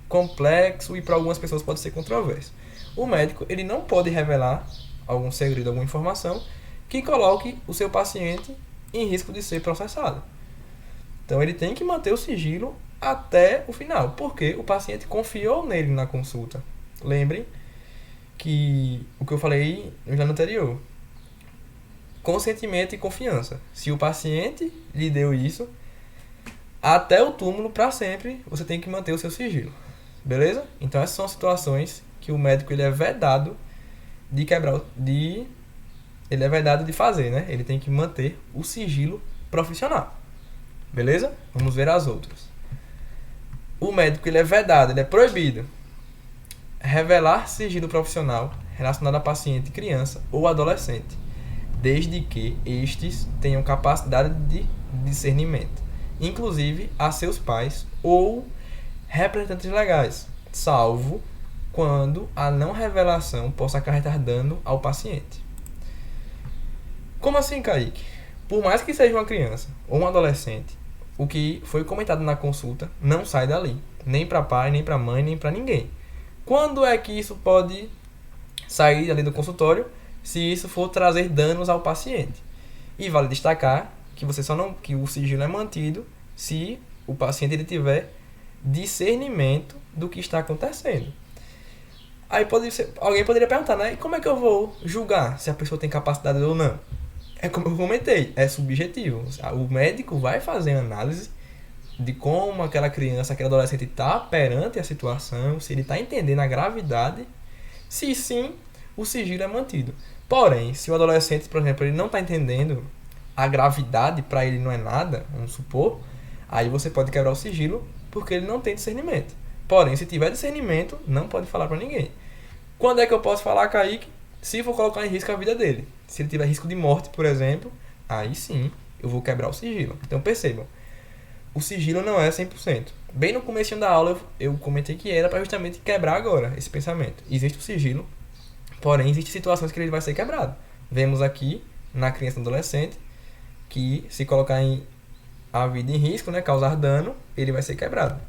complexo e para algumas pessoas pode ser controverso. O médico ele não pode revelar algum segredo, alguma informação que coloque o seu paciente em risco de ser processado. Então ele tem que manter o sigilo até o final, porque o paciente confiou nele na consulta. Lembrem que o que eu falei no ano anterior, consentimento e confiança. Se o paciente lhe deu isso, até o túmulo, para sempre, você tem que manter o seu sigilo. Beleza? Então essas são as situações que o médico ele é vedado de quebrar, ele é vedado de fazer, né? Ele tem que manter o sigilo profissional. Beleza? Vamos ver as outras. O médico ele é vedado, ele é proibido revelar sigilo profissional relacionado a paciente criança ou adolescente, desde que estes tenham capacidade de discernimento, inclusive a seus pais ou representantes legais, salvo quando a não revelação possa acarretar dano ao paciente. Como assim, Kaique? Por mais que seja uma criança ou um adolescente, o que foi comentado na consulta não sai dali, nem para pai, nem para mãe, nem para ninguém. Quando é que isso pode sair ali do consultório? Se isso for trazer danos ao paciente. E vale destacar que que o sigilo é mantido se o paciente ele tiver discernimento do que está acontecendo. Aí alguém poderia perguntar, né? E como é que eu vou julgar se a pessoa tem capacidade ou não? É como eu comentei, é subjetivo. O médico vai fazer análise de como aquela criança, aquele adolescente está perante a situação, se ele está entendendo a gravidade, se sim, o sigilo é mantido. Porém, se o adolescente, por exemplo, ele não está entendendo a gravidade, para ele não é nada, vamos supor, aí você pode quebrar o sigilo porque ele não tem discernimento. Porém, se tiver discernimento, não pode falar para ninguém. Quando é que eu posso falar, Kaique? Se for colocar em risco a vida dele. Se ele tiver risco de morte, por exemplo, aí sim eu vou quebrar o sigilo. Então percebam, o sigilo não é 100%. Bem no começo da aula eu comentei que era para justamente quebrar agora esse pensamento. Existe o sigilo, porém existem situações que ele vai ser quebrado. Vemos aqui na criança e adolescente que se colocar a vida em risco, né, causar dano, ele vai ser quebrado.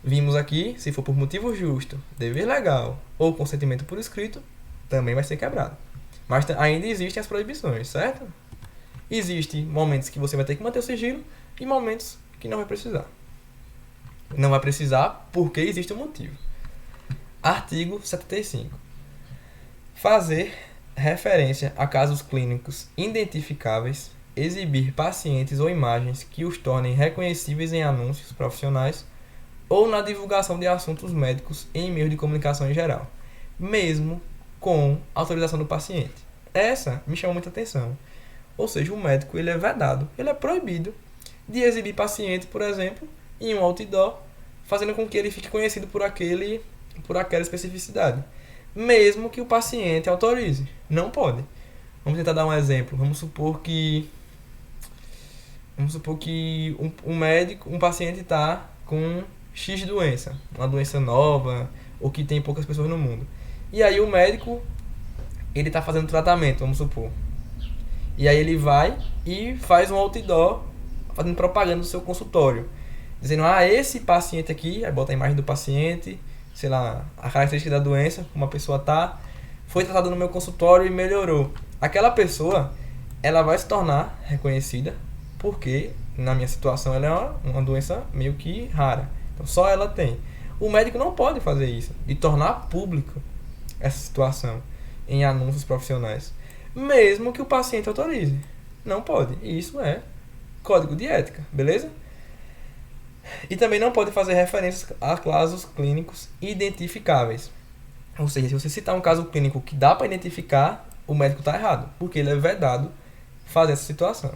Vimos aqui, se for por motivo justo, dever legal ou consentimento por escrito, também vai ser quebrado. Mas ainda existem as proibições, certo? Existem momentos que você vai ter que manter o sigilo e momentos que não vai precisar. Não vai precisar porque existe um motivo. Artigo 75. Fazer referência a casos clínicos identificáveis, exibir pacientes ou imagens que os tornem reconhecíveis em anúncios profissionais ou na divulgação de assuntos médicos em meios de comunicação em geral, mesmo com autorização do paciente. Essa me chamou muita atenção. Ou seja, o médico ele é vedado, ele é proibido de exibir paciente, por exemplo, em um outdoor, fazendo com que ele fique conhecido por aquela especificidade, mesmo que o paciente autorize. Não pode. Vamos tentar dar um exemplo. Vamos supor que um paciente está com X doença, uma doença nova, ou que tem poucas pessoas no mundo. E aí o médico, ele está fazendo tratamento, vamos supor. E aí ele vai e faz um outdoor, fazendo propaganda do seu consultório. Dizendo, esse paciente aqui, aí bota a imagem do paciente, sei lá, a característica da doença, como a pessoa tá, foi tratada no meu consultório e melhorou. Aquela pessoa, ela vai se tornar reconhecida, porque na minha situação ela é uma doença meio que rara. Então só ela tem. O médico não pode fazer isso, de tornar público essa situação em anúncios profissionais, mesmo que o paciente autorize. Não pode. E isso é código de ética, beleza? E também não pode fazer referências a casos clínicos identificáveis. Ou seja, se você citar um caso clínico que dá para identificar, o médico está errado, porque ele é vedado fazer essa situação.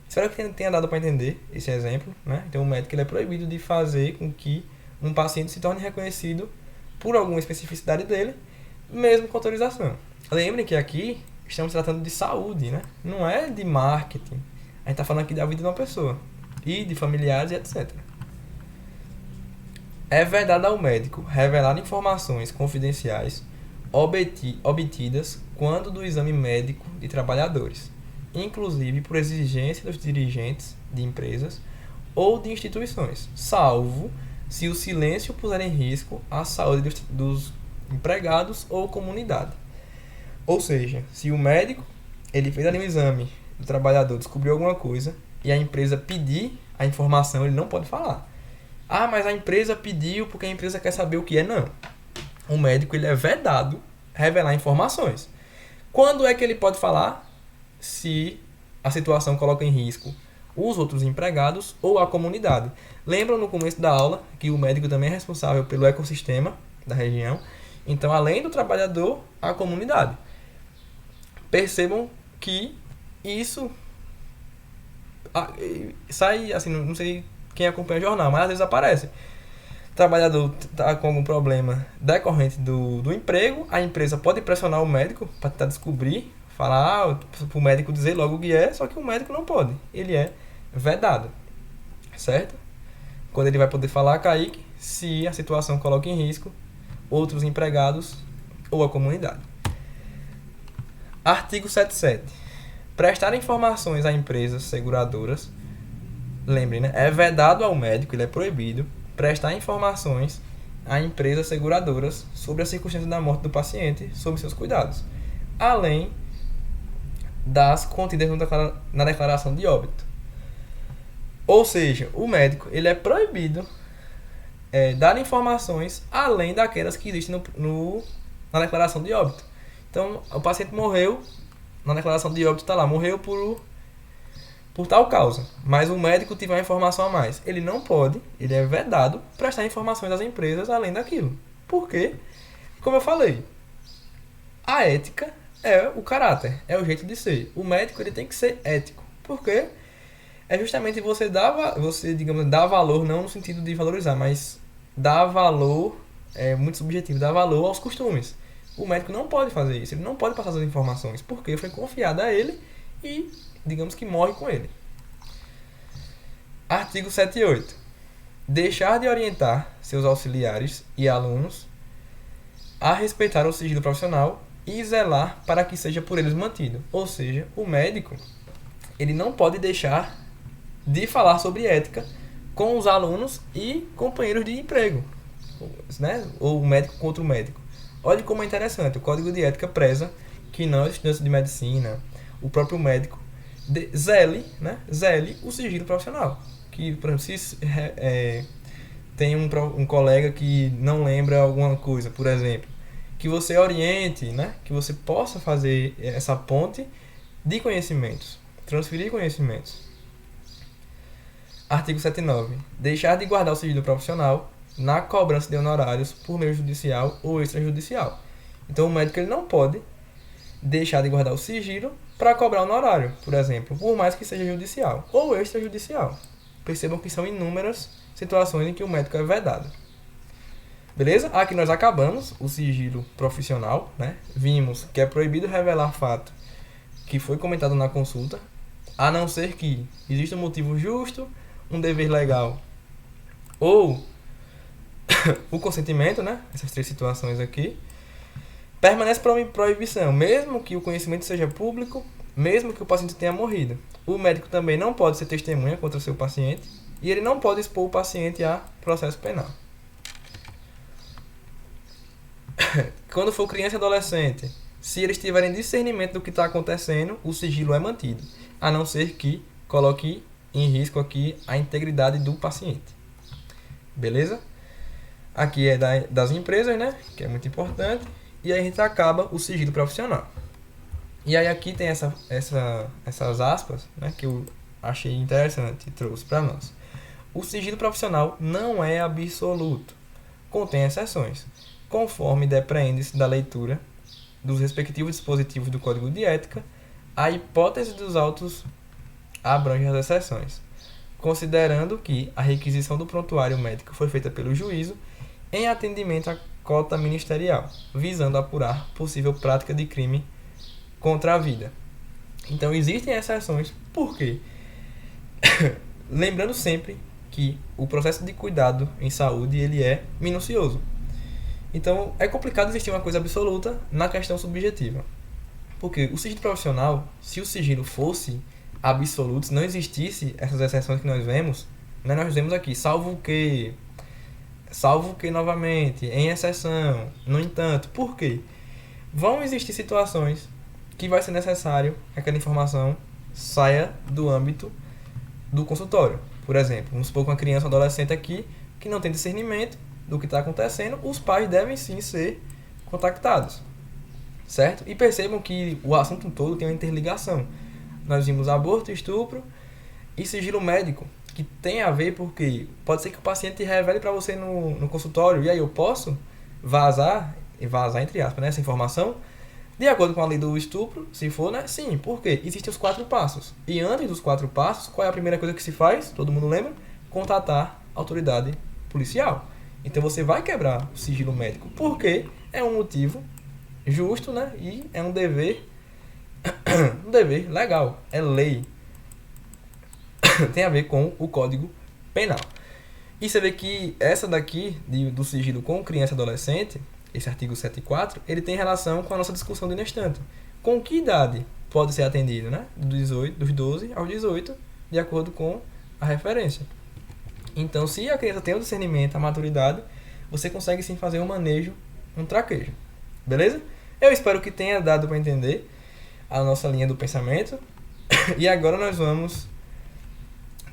Espero que tenha dado para entender esse exemplo, né? Então o médico ele é proibido de fazer com que um paciente se torne reconhecido por alguma especificidade dele, mesmo com autorização. Lembrem que aqui estamos tratando de saúde, né? Não é de marketing. A gente está falando aqui da vida de uma pessoa e de familiares e etc. É vedado ao médico revelar informações confidenciais obtidas quando do exame médico de trabalhadores, inclusive por exigência dos dirigentes de empresas ou de instituições, salvo se o silêncio puser em risco a saúde dos empregados ou comunidade. Ou seja, se o médico ele fez ali um exame do trabalhador, descobriu alguma coisa e a empresa pedir a informação, ele não pode falar. Mas a empresa pediu porque a empresa quer saber o que é. Não. O médico ele é vedado revelar informações. Quando é que ele pode falar? Se a situação coloca em risco os outros empregados ou a comunidade. Lembram no começo da aula que o médico também é responsável pelo ecossistema da região. Então, além do trabalhador, a comunidade. Percebam que isso sai, assim, não sei quem acompanha o jornal, mas às vezes aparece. O trabalhador está com algum problema decorrente do emprego, a empresa pode pressionar o médico para tentar descobrir, falar para o médico dizer logo o que é, só que o médico não pode, ele é vedado, certo? Quando ele vai poder falar, Kaique, se a situação coloca em risco outros empregados ou a comunidade. Artigo 77. Prestar informações a empresas seguradoras, lembre, né? É vedado ao médico, ele é proibido prestar informações a empresas seguradoras sobre as circunstâncias da morte do paciente, sobre seus cuidados, além das contidas na declaração de óbito. Ou seja, o médico ele é proibido dar informações além daquelas que existem na declaração de óbito. Então, o paciente morreu, na declaração de óbito está lá, morreu por tal causa, mas o médico tiver uma informação a mais. Ele não pode, ele é vedado prestar informações às empresas além daquilo. Por quê? Como eu falei, a ética é o caráter, é o jeito de ser. O médico ele tem que ser ético. Por quê? É justamente você digamos, dar valor, não no sentido de valorizar, mas dar valor, é muito subjetivo, dar valor aos costumes. O médico não pode fazer isso, ele não pode passar essas informações, porque foi confiado a ele e, digamos que, morre com ele. Artigo 78. Deixar de orientar seus auxiliares e alunos a respeitar o sigilo profissional e zelar para que seja por eles mantido. Ou seja, o médico ele não pode deixar de falar sobre ética com os alunos e companheiros de emprego, né? Ou o médico contra o médico. Olha como é interessante, o Código de Ética preza que nós, estudantes de medicina, o próprio médico, zele o sigilo profissional. Que, por exemplo, se tem um colega que não lembra alguma coisa, por exemplo, que você oriente, né? Que você possa fazer essa ponte de conhecimentos, transferir conhecimentos. Artigo 79. Deixar de guardar o sigilo profissional na cobrança de honorários por meio judicial ou extrajudicial. Então, o médico ele não pode deixar de guardar o sigilo para cobrar honorário, por exemplo, por mais que seja judicial ou extrajudicial. Percebam que são inúmeras situações em que o médico é vedado. Beleza? Aqui nós acabamos o sigilo profissional, né? Vimos que é proibido revelar fato que foi comentado na consulta, a não ser que exista um motivo justo, um dever legal ou o consentimento, né? Essas três situações aqui. Permanece proibição, mesmo que o conhecimento seja público, mesmo que o paciente tenha morrido. O médico também não pode ser testemunha contra o seu paciente e ele não pode expor o paciente a processo penal. Quando for criança e adolescente, se eles tiverem discernimento do que está acontecendo, o sigilo é mantido, a não ser que coloque em risco aqui a integridade do paciente. Beleza? Aqui é das empresas, né? Que é muito importante. E aí a gente acaba o sigilo profissional. E aí aqui tem essas aspas, né? Que eu achei interessante e trouxe para nós. O sigilo profissional não é absoluto. Contém exceções, conforme depreende-se da leitura dos respectivos dispositivos do Código de Ética, a hipótese dos autos abrange as exceções, considerando que a requisição do prontuário médico foi feita pelo juízo em atendimento à cota ministerial, visando apurar possível prática de crime contra a vida. Então existem exceções, por quê? Lembrando sempre que o processo de cuidado em saúde ele é minucioso. Então é complicado existir uma coisa absoluta na questão subjetiva. Porque o sigilo profissional, se o sigilo fosse absoluto, se não existisse essas exceções que nós vemos, né, nós vemos aqui, salvo que novamente, em exceção, no entanto, por quê? Vão existir situações que vai ser necessário que aquela informação saia do âmbito do consultório. Por exemplo, vamos supor que uma criança ou adolescente aqui que não tem discernimento do que está acontecendo, os pais devem sim ser contactados, certo? E percebam que o assunto todo tem uma interligação. Nós vimos aborto, estupro, E sigilo médico, que tem a ver porque pode ser que o paciente revele para você no consultório, e aí eu posso vazar entre aspas, né, essa informação, de acordo com a lei do estupro, se for, né? Sim, por quê? Existem os 4 passos. E antes dos 4 passos, qual é a primeira coisa que se faz? Todo mundo lembra? Contatar a autoridade policial. Então você vai quebrar o sigilo médico, porque é um motivo justo, né? E é um dever, um dever legal, é lei. Tem a ver com o Código Penal. E você vê que essa daqui, do sigilo com criança e adolescente, esse artigo 7.4, ele tem relação com a nossa discussão do instante. Com que idade pode ser atendido, né? Dos 12 aos 18, de acordo com a referência. Então, se a criança tem o discernimento, a maturidade, você consegue sim fazer um manejo, um traquejo. Beleza? Eu espero que tenha dado para entender a nossa linha do pensamento. E agora nós vamos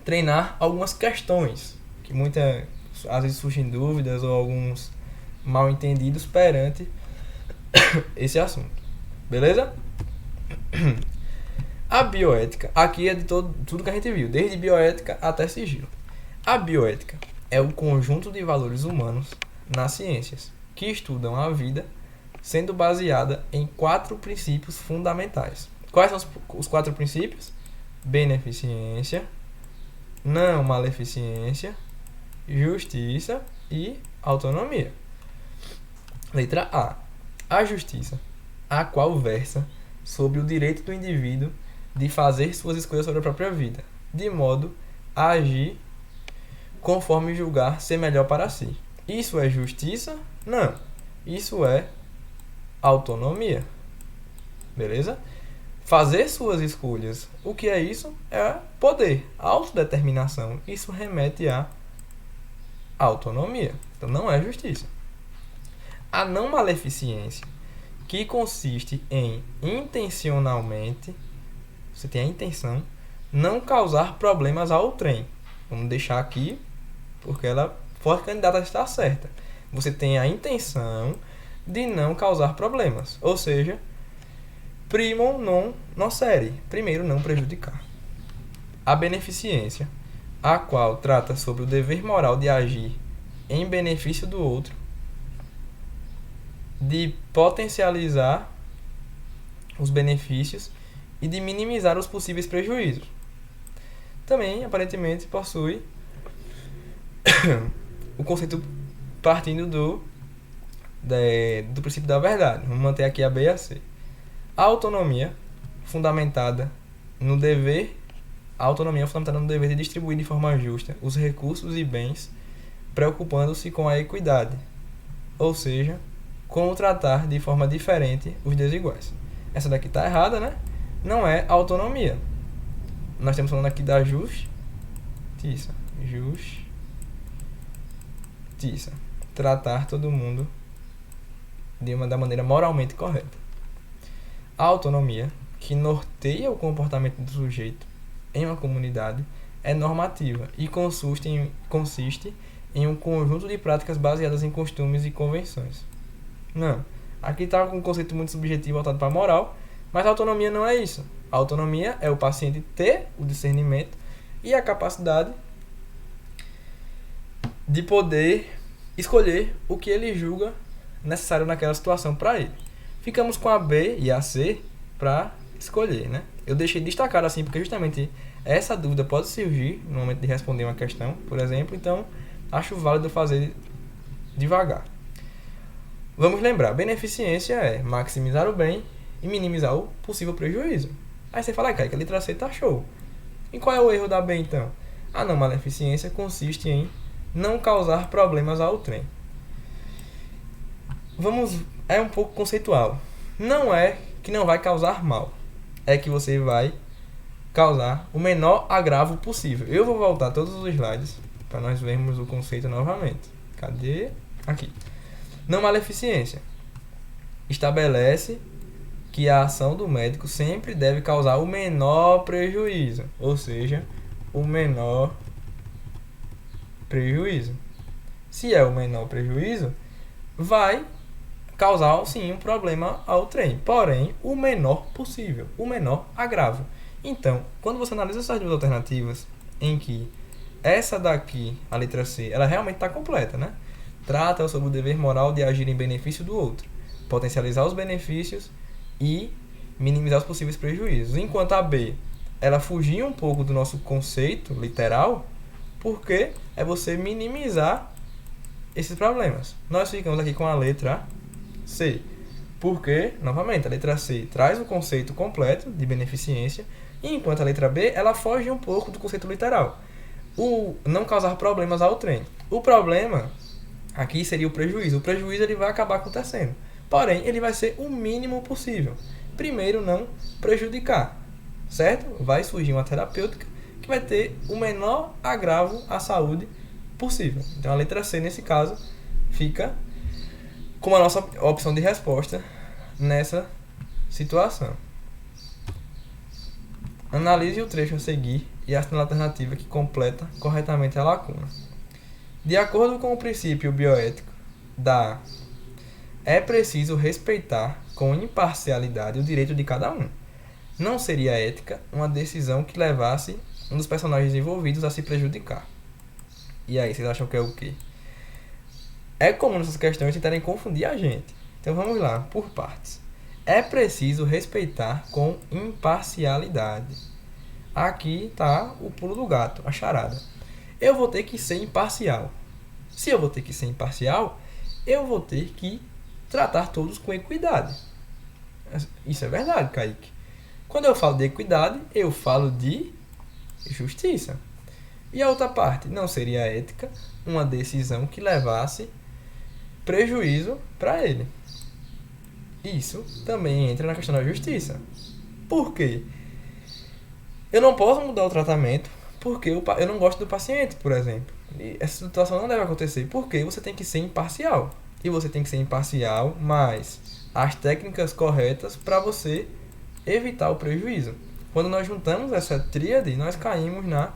treinar algumas questões que às vezes surgem dúvidas ou alguns mal entendidos perante esse assunto. Beleza? A bioética, aqui é de tudo que a gente viu, desde bioética até sigilo. A bioética é o conjunto de valores humanos nas ciências que estudam a vida, sendo baseada em 4 princípios fundamentais. Quais são os 4 princípios? Beneficência, não maleficência, justiça e autonomia. Letra A. A justiça, a qual versa sobre o direito do indivíduo de fazer suas escolhas sobre a própria vida, de modo a agir conforme julgar ser melhor para si. Isso é justiça? Não. Isso é autonomia. Beleza? Fazer suas escolhas. O que é isso? É poder, autodeterminação. Isso remete à autonomia. Então não é justiça. A não maleficência, que consiste em intencionalmente, você tem a intenção, não causar problemas ao trem. Vamos deixar aqui, porque ela forte candidata está certa. Você tem a intenção de não causar problemas. Ou seja, primum non nocere, primeiro não prejudicar. A beneficência, a qual trata sobre o dever moral de agir em benefício do outro, de potencializar os benefícios e de minimizar os possíveis prejuízos. Também, aparentemente, possui o conceito partindo do princípio da verdade. Vamos manter aqui a B e a C. A autonomia fundamentada no dever de distribuir de forma justa os recursos e bens, preocupando-se com a equidade, ou seja, como tratar de forma diferente os desiguais. Essa daqui está errada, né? Não é autonomia. Nós estamos falando aqui da justiça. Justiça. Tratar todo mundo da maneira moralmente correta. A autonomia, que norteia o comportamento do sujeito em uma comunidade, é normativa e consiste em um conjunto de práticas baseadas em costumes e convenções. Não. Aqui está com um conceito muito subjetivo voltado para a moral, mas a autonomia não é isso. A autonomia é o paciente ter o discernimento e a capacidade de poder escolher o que ele julga necessário naquela situação para ele. Ficamos com a B e a C para escolher, né? Eu deixei destacado assim porque justamente essa dúvida pode surgir no momento de responder uma questão, por exemplo, então acho válido fazer devagar. Vamos lembrar, beneficência é maximizar o bem e minimizar o possível prejuízo. Aí você fala, Kaique, a letra C tá show. E qual é o erro da B então? A não maleficência consiste em não causar problemas ao trem. É um pouco conceitual. Não é que não vai causar mal. É que você vai causar o menor agravo possível. Eu vou voltar todos os slides para nós vermos o conceito novamente. Cadê? Aqui. Não maleficência. Estabelece que a ação do médico sempre deve causar o menor prejuízo. Ou seja, o menor prejuízo. Se é o menor prejuízo, vai causar sim um problema ao trem. Porém, o menor possível. O menor agravo. Então, quando você analisa essas duas alternativas, em que essa daqui, a letra C, ela realmente está completa, né? Trata sobre o dever moral de agir em benefício do outro, potencializar os benefícios e minimizar os possíveis prejuízos. Enquanto a B, ela fugia um pouco do nosso conceito literal, porque é você minimizar esses problemas. Nós ficamos aqui com a letra C, porque, novamente, a letra C traz o conceito completo de beneficência, enquanto a letra B, ela foge um pouco do conceito literal. O não causar problemas ao trem. O problema aqui seria o prejuízo. O prejuízo ele vai acabar acontecendo. Porém, ele vai ser o mínimo possível. Primeiro, não prejudicar, certo? Vai surgir uma terapêutica que vai ter o menor agravo à saúde possível. Então, a letra C, nesse caso, fica como a nossa opção de resposta nessa situação. Analise o trecho a seguir e assinale a alternativa que completa corretamente a lacuna. De acordo com o princípio bioético da é preciso respeitar com imparcialidade o direito de cada um. Não seria ética uma decisão que levasse um dos personagens envolvidos a se prejudicar. E aí, vocês acham que é o quê? É comum nessas questões tentarem confundir a gente. Então vamos lá, por partes. É preciso respeitar com imparcialidade. Aqui está o pulo do gato, a charada. Eu vou ter que ser imparcial. Se eu vou ter que ser imparcial, eu vou ter que tratar todos com equidade. Isso é verdade, Kaique. Quando eu falo de equidade, eu falo de justiça. E a outra parte, não seria ética uma decisão que levasse prejuízo para ele. Isso também entra na questão da justiça. Por quê? Eu não posso mudar o tratamento porque eu não gosto do paciente, por exemplo. E essa situação não deve acontecer porque você tem que ser imparcial. E você tem que ser imparcial, mas as técnicas corretas para você evitar o prejuízo. Quando nós juntamos essa tríade, nós caímos na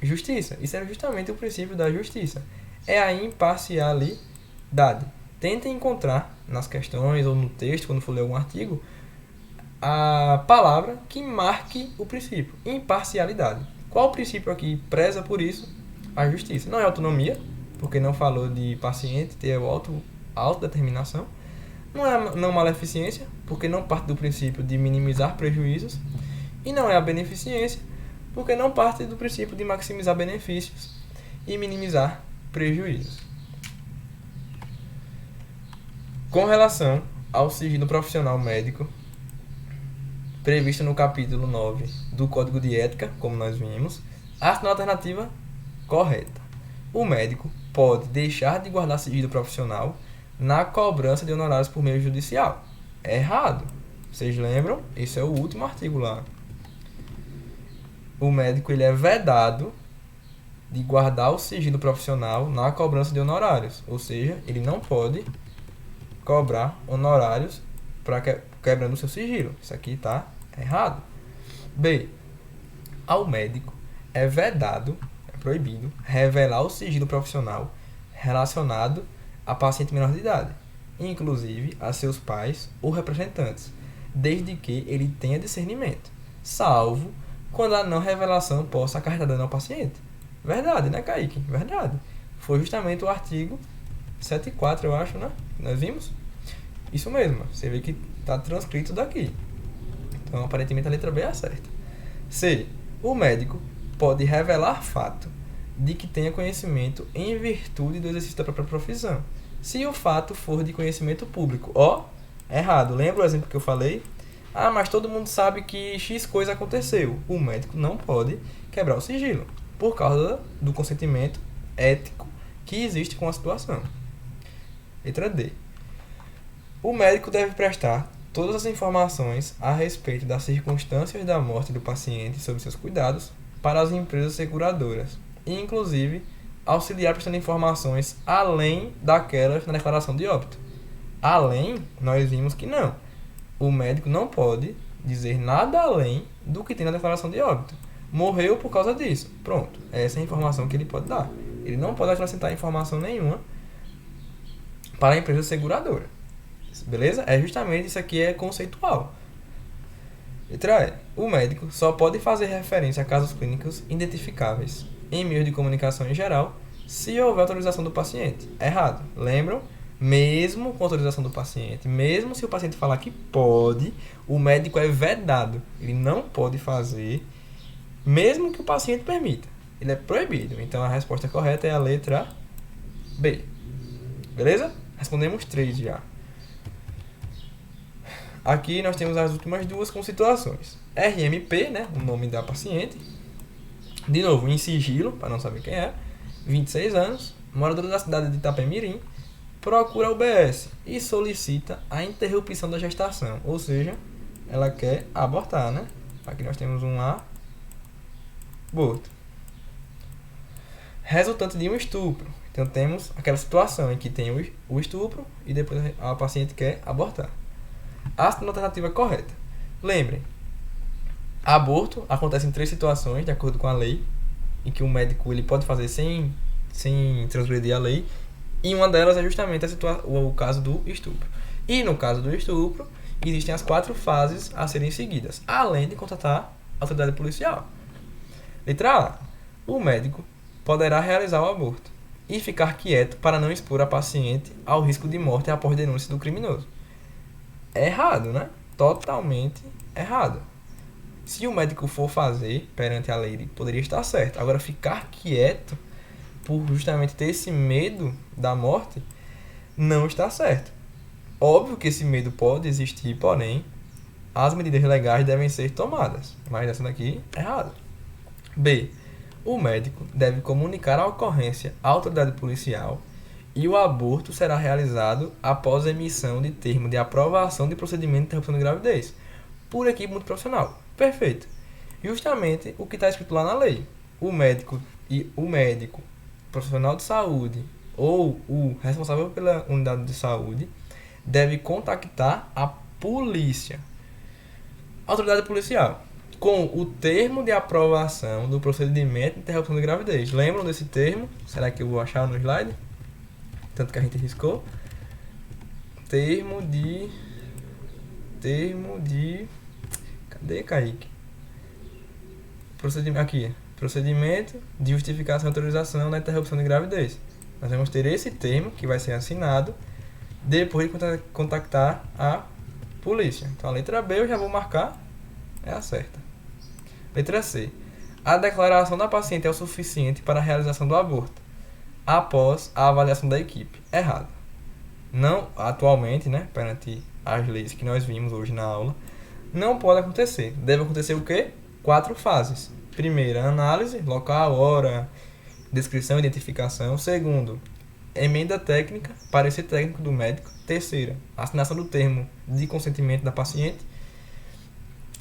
justiça. Isso é justamente o princípio da justiça. É a imparcialidade. Tentem encontrar nas questões ou no texto, quando for ler algum artigo, a palavra que marque o princípio. Imparcialidade. Qual o princípio aqui preza por isso? A justiça. Não é autonomia, porque não falou de paciente ter autodeterminação. Não é não maleficência, porque não parte do princípio de minimizar prejuízos. E não é a beneficência, porque não parte do princípio de maximizar benefícios e minimizar prejuízos. Com relação ao sigilo profissional médico, previsto no capítulo 9 do Código de Ética, como nós vimos, a alternativa correta. O médico pode deixar de guardar sigilo profissional na cobrança de honorários por meio judicial. É errado. Vocês lembram? Esse é o último artigo lá. O médico ele é vedado de guardar o sigilo profissional na cobrança de honorários. Ou seja, ele não pode cobrar honorários quebrando o seu sigilo. Isso aqui está errado. B. Ao médico é vedado, é proibido, revelar o sigilo profissional relacionado a paciente menor de idade, inclusive a seus pais ou representantes, desde que ele tenha discernimento, salvo quando a não revelação possa acarretar dano ao paciente. Verdade, né, Kaique? Verdade. Foi justamente o artigo 7.4, eu acho, né? Nós vimos? Isso mesmo, você vê que está transcrito daqui. Então, aparentemente, a letra B é a certa. C. O médico pode revelar fato de que tenha conhecimento em virtude do exercício da própria profissão, se o fato for de conhecimento público. Errado. Lembra o exemplo que eu falei? Mas todo mundo sabe que X coisa aconteceu. O médico não pode quebrar o sigilo, por causa do consentimento ético que existe com a situação. Letra D. O médico deve prestar todas as informações a respeito das circunstâncias da morte do paciente e sobre seus cuidados para as empresas seguradoras, e inclusive auxiliar prestando informações além daquelas na declaração de óbito. Além, nós vimos que não. O médico não pode dizer nada além do que tem na declaração de óbito. Morreu por causa disso. Pronto. Essa é a informação que ele pode dar. Ele não pode acrescentar informação nenhuma para a empresa seguradora. Beleza? É justamente isso aqui é conceitual. Letra E. O médico só pode fazer referência a casos clínicos identificáveis em meios de comunicação em geral se houver autorização do paciente. Errado. Lembram? Mesmo com autorização do paciente, mesmo se o paciente falar que pode, o médico é vedado. Ele não pode fazer, mesmo que o paciente permita. Ele é proibido. Então a resposta correta é a letra B. Beleza? Respondemos 3 já. Aqui nós temos as últimas duas com situações. RMP, né? O nome da paciente. De novo, em sigilo, para não saber quem é. 26 anos, moradora da cidade de Itapemirim, procura a UBS e solicita a interrupção da gestação. Ou seja, ela quer abortar, né? Aqui nós temos um aborto. Resultante de um estupro. Então temos aquela situação em que tem o estupro e depois a paciente quer abortar. A alternativa correta. Lembrem, aborto acontece em 3 situações, de acordo com a lei, em que o médico ele pode fazer sem transgredir a lei, e uma delas é justamente o caso do estupro. E no caso do estupro, existem as 4 fases a serem seguidas, além de contatar a autoridade policial. Letra A. O médico poderá realizar o aborto e ficar quieto para não expor a paciente ao risco de morte após denúncia do criminoso. É errado, né? Totalmente errado. Se o médico for fazer perante a lei, ele poderia estar certo. Agora, ficar quieto por justamente ter esse medo da morte, não está certo. Óbvio que esse medo pode existir, porém, as medidas legais devem ser tomadas. Mas essa daqui é errada. B. O médico deve comunicar a ocorrência à autoridade policial e o aborto será realizado após a emissão de termo de aprovação de procedimento de interrupção de gravidez por equipe multiprofissional. Perfeito. Justamente o que está escrito lá na lei. O médico, profissional de saúde ou o responsável pela unidade de saúde deve contactar a polícia, a autoridade policial, com o termo de aprovação do procedimento de interrupção de gravidez. Lembram desse termo? Será que eu vou achar no slide? Tanto que a gente riscou. Termo de... Cadê, Kaique? Aqui. Procedimento de justificação e autorização da interrupção de gravidez. Nós vamos ter esse termo que vai ser assinado depois de contactar a polícia. Então a letra B eu já vou marcar, é a certa. Letra C. A declaração da paciente é o suficiente para a realização do aborto após a avaliação da equipe. Errado. Não, atualmente, né, perante as leis que nós vimos hoje na aula, não pode acontecer. Deve acontecer o quê? 4 fases. Primeira, análise, local, hora, descrição, identificação. Segundo, emenda técnica, parecer técnico do médico. Terceira, assinação do termo de consentimento da paciente.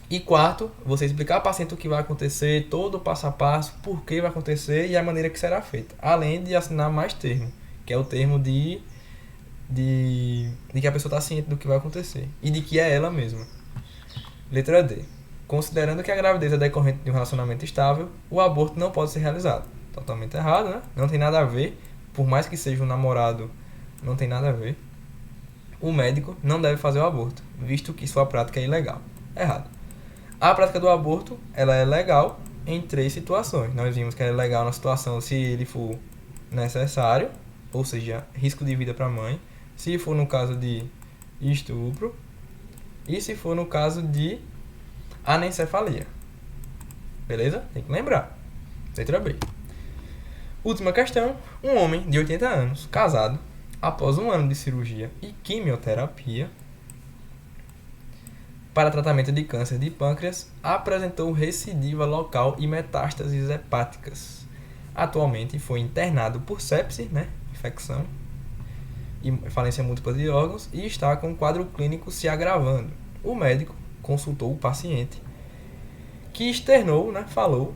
E quarto, você explicar ao paciente o que vai acontecer, todo o passo a passo, por que vai acontecer e a maneira que será feita. Além de assinar mais termo, que é o termo de que a pessoa está ciente do que vai acontecer e de que é ela mesma. Letra D. Considerando que a gravidez é decorrente de um relacionamento estável, o aborto não pode ser realizado. Totalmente errado, né? Não tem nada a ver, por mais que seja um namorado, não tem nada a ver. O médico não deve fazer o aborto, visto que sua prática é ilegal. Errado. A prática do aborto, ela é legal em 3 situações. Nós vimos que ela é legal na situação se ele for necessário, ou seja, risco de vida para a mãe, se for no caso de estupro e se for no caso de anencefalia. Beleza? Tem que lembrar. Letra B. Última questão. Um homem de 80 anos, casado, após 1 ano de cirurgia e quimioterapia para tratamento de câncer de pâncreas, apresentou recidiva local e metástases hepáticas. Atualmente foi internado por sepse, né, infecção e falência múltipla de órgãos, e está com o quadro clínico se agravando. O médico consultou o paciente, que externou, né, falou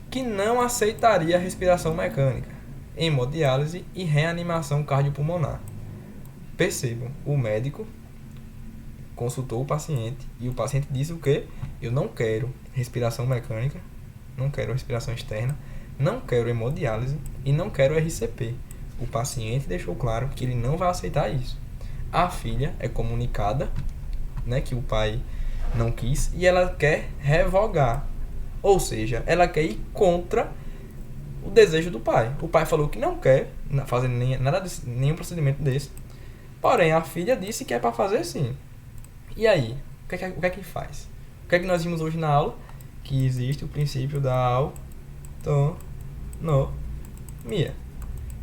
que não aceitaria a respiração mecânica, hemodiálise e reanimação cardiopulmonar. Percebam, o médico consultou o paciente e o paciente disse o quê? Eu não quero respiração mecânica, não quero respiração externa, não quero hemodiálise e não quero RCP. O paciente deixou claro que ele não vai aceitar isso. A filha é comunicada, né, que o pai não quis e ela quer revogar. Ou seja, ela quer ir contra o desejo do pai. O pai falou que não quer fazer nenhum procedimento desse. Porém, a filha disse que é para fazer sim. E aí? O que é que faz? O que é que nós vimos hoje na aula? Que existe o princípio da autonomia.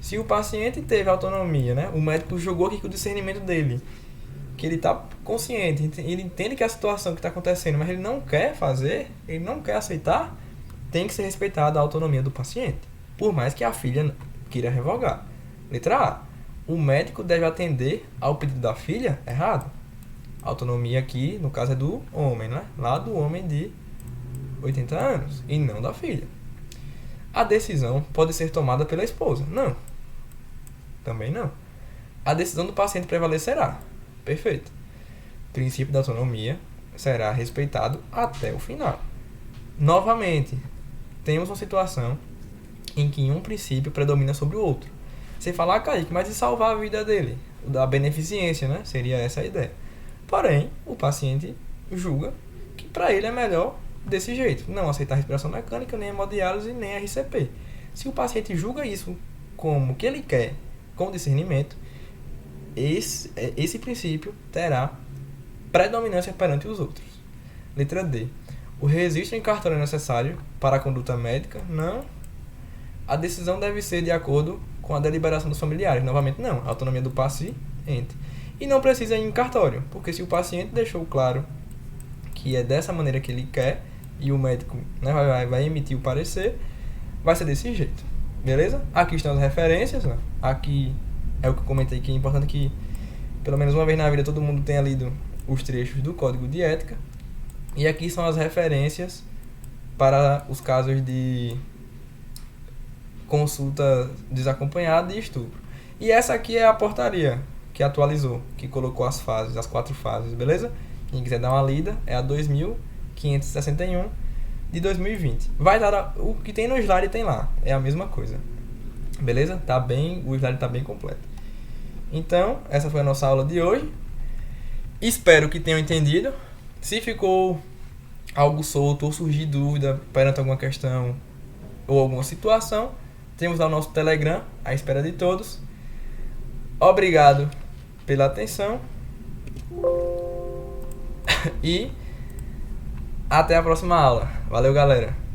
Se o paciente teve autonomia, né? O médico jogou aqui com o discernimento dele, que ele está consciente, ele entende que é a situação que está acontecendo, mas ele não quer fazer, ele não quer aceitar, tem que ser respeitada a autonomia do paciente, por mais que a filha queira revogar. Letra A. O médico deve atender ao pedido da filha? Errado. A autonomia aqui, no caso, é do homem, né? Lá do homem de 80 anos, e não da filha. A decisão pode ser tomada pela esposa? Não. Também não. A decisão do paciente prevalecerá? Perfeito. O princípio da autonomia será respeitado até o final. Novamente, temos uma situação em que um princípio predomina sobre o outro. Você fala, Kaique, mas e salvar a vida dele? O da beneficência, né? Seria essa a ideia. Porém, o paciente julga que para ele é melhor desse jeito. Não aceitar respiração mecânica, nem hemodiálise, nem RCP. Se o paciente julga isso como que ele quer, com discernimento, esse princípio terá predominância perante os outros. Letra D. O registro em cartório é necessário para a conduta médica? Não. A decisão deve ser de acordo com a deliberação dos familiares? Novamente, não. A autonomia do paciente. E não precisa ir em cartório, porque se o paciente deixou claro que é dessa maneira que ele quer e o médico, né, vai emitir o parecer, vai ser desse jeito. Beleza? Aqui estão as referências. Né? Aqui é o que eu comentei que é importante que, pelo menos uma vez na vida, todo mundo tenha lido os trechos do Código de Ética. E aqui são as referências para os casos de consulta desacompanhada e estupro. E essa aqui é a portaria que atualizou, que colocou as fases, as 4 fases, beleza? Quem quiser dar uma lida, é a 2561 de 2020. Vai dar o que tem no slide, tem lá, é a mesma coisa. Beleza? O slide tá bem completo. Então, essa foi a nossa aula de hoje. Espero que tenham entendido. Se ficou algo solto ou surgir dúvida perante alguma questão ou alguma situação, temos lá o nosso Telegram, à espera de todos. Obrigado pela atenção e até a próxima aula. Valeu, galera!